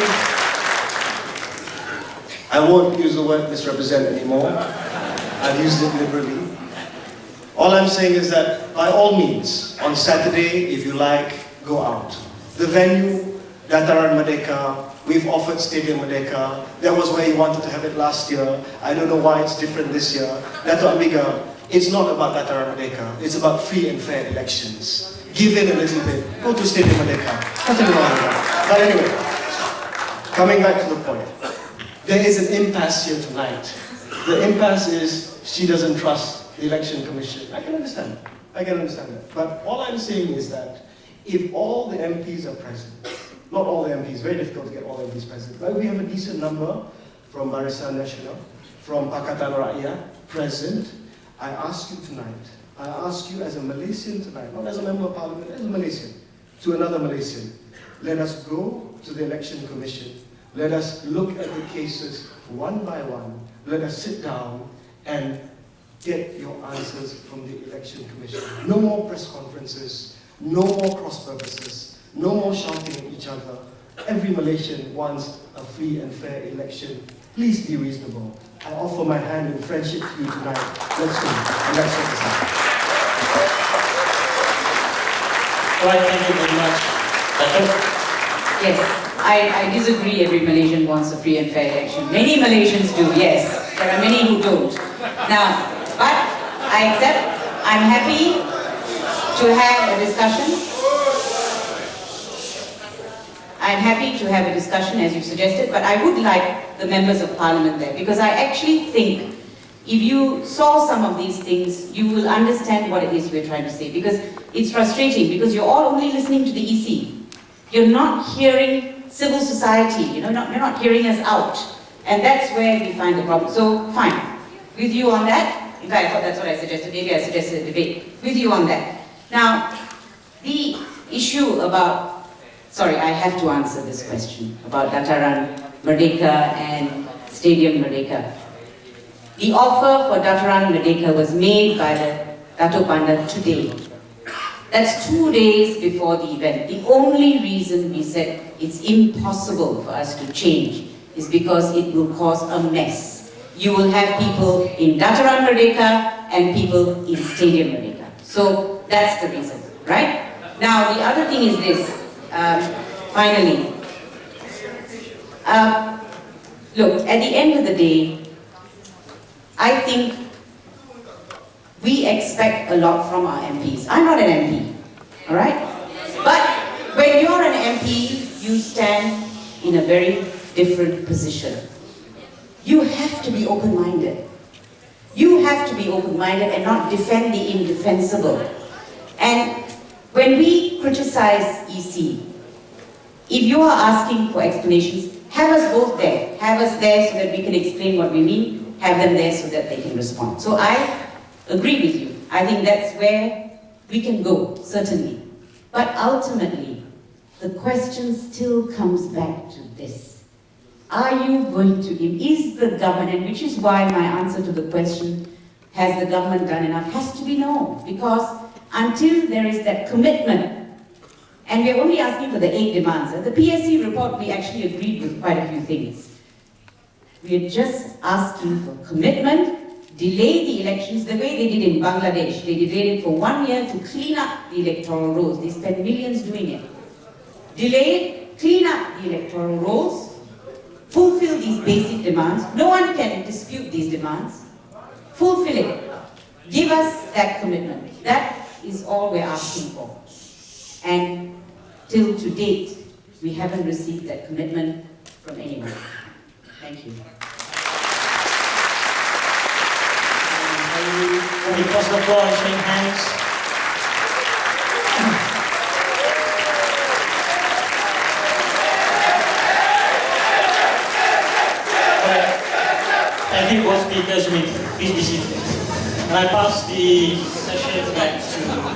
I won't use the word misrepresent anymore. I've used it liberally. All I'm saying is that, by all means, on Saturday, if you like, go out. The venue, Dataran Merdeka, we've offered Stadium Merdeka. That was where you wanted to have it last year. I don't know why it's different this year. Datuk Ambiga, it's not about Dataran Merdeka. It's about free and fair elections. Give in a little bit. Go to Stadium Merdeka. Nothing wrong with that. But anyway, coming back to the point. There is an impasse here tonight. The impasse is she doesn't trust the election commission. I can understand. I can understand that. But all I'm saying is that if all the MPs are present, not all the MPs, very difficult to get all the MPs present, but we have a decent number from Barisan Nasional, from Pakatan Rakyat present, I ask you tonight, I ask you as a Malaysian tonight, not as a member of parliament, as a Malaysian, to another Malaysian, let us go to the election commission, let us look at the cases one by one, let us sit down and get your answers from the election commission. No more press conferences, no more cross purposes, no more shouting at each other. Every Malaysian wants a free and fair election. Please be reasonable. I offer my hand in friendship to you tonight. Let's go and let's sort this out. Right, thank you very much. Yes, I disagree. Every Malaysian wants a free and fair election. Many Malaysians do, yes. There are many who don't. Now, but I accept, I'm happy to have a discussion. I'm happy to have a discussion as you've suggested, but I would like the members of parliament there, because I actually think if you saw some of these things, you will understand what it is we're trying to say, because it's frustrating, because you're all only listening to the EC. You're not hearing civil society, you're not hearing us out. And that's where we find the problem. So, fine. With you on that. In fact, I thought that's what I suggested. Maybe I suggested a debate. With you on that. Now, the issue about, sorry, I have to answer this question about Dataran Merdeka and Stadium Merdeka. The offer for Dataran Merdeka was made by the Datuk Bandar today. That's 2 days before the event. The only reason we said it's impossible for us to change is because it will cause a mess. You will have people in Dataran Merdeka and people in Stadium Merdeka. So that's the reason, right? Now the other thing is this, finally. Look, at the end of the day, I think we expect a lot from our MPs. I'm not an MP, all right? But when you're an MP, you stand in a very different position. You have to be open-minded. You have to be open-minded and not defend the indefensible. And when we criticize EC, if you are asking for explanations, have us both there. Have us there so that we can explain what we mean. Have them there so that they can respond. So I agree with you. I think that's where we can go, certainly. But ultimately, the question still comes back to this. Are you going to give, is the government, which is why my answer to the question, has the government done enough, has to be no. Because until there is that commitment, and we're only asking for the 8 demands. The PSC report, we actually agreed with quite a few things. We're just asking for commitment, delay the elections the way they did in Bangladesh. They delayed it for 1 year to clean up the electoral rolls. They spent millions doing it. Delay it, clean up the electoral rolls, fulfill these basic demands. No one can dispute these demands. Fulfill it. Give us that commitment. That is all we're asking for. And till to date, we haven't received that commitment from anyone. Thank you. Can we cross the floor and shake hands? Thank you, both speakers. Please be seated. And I pass the session back to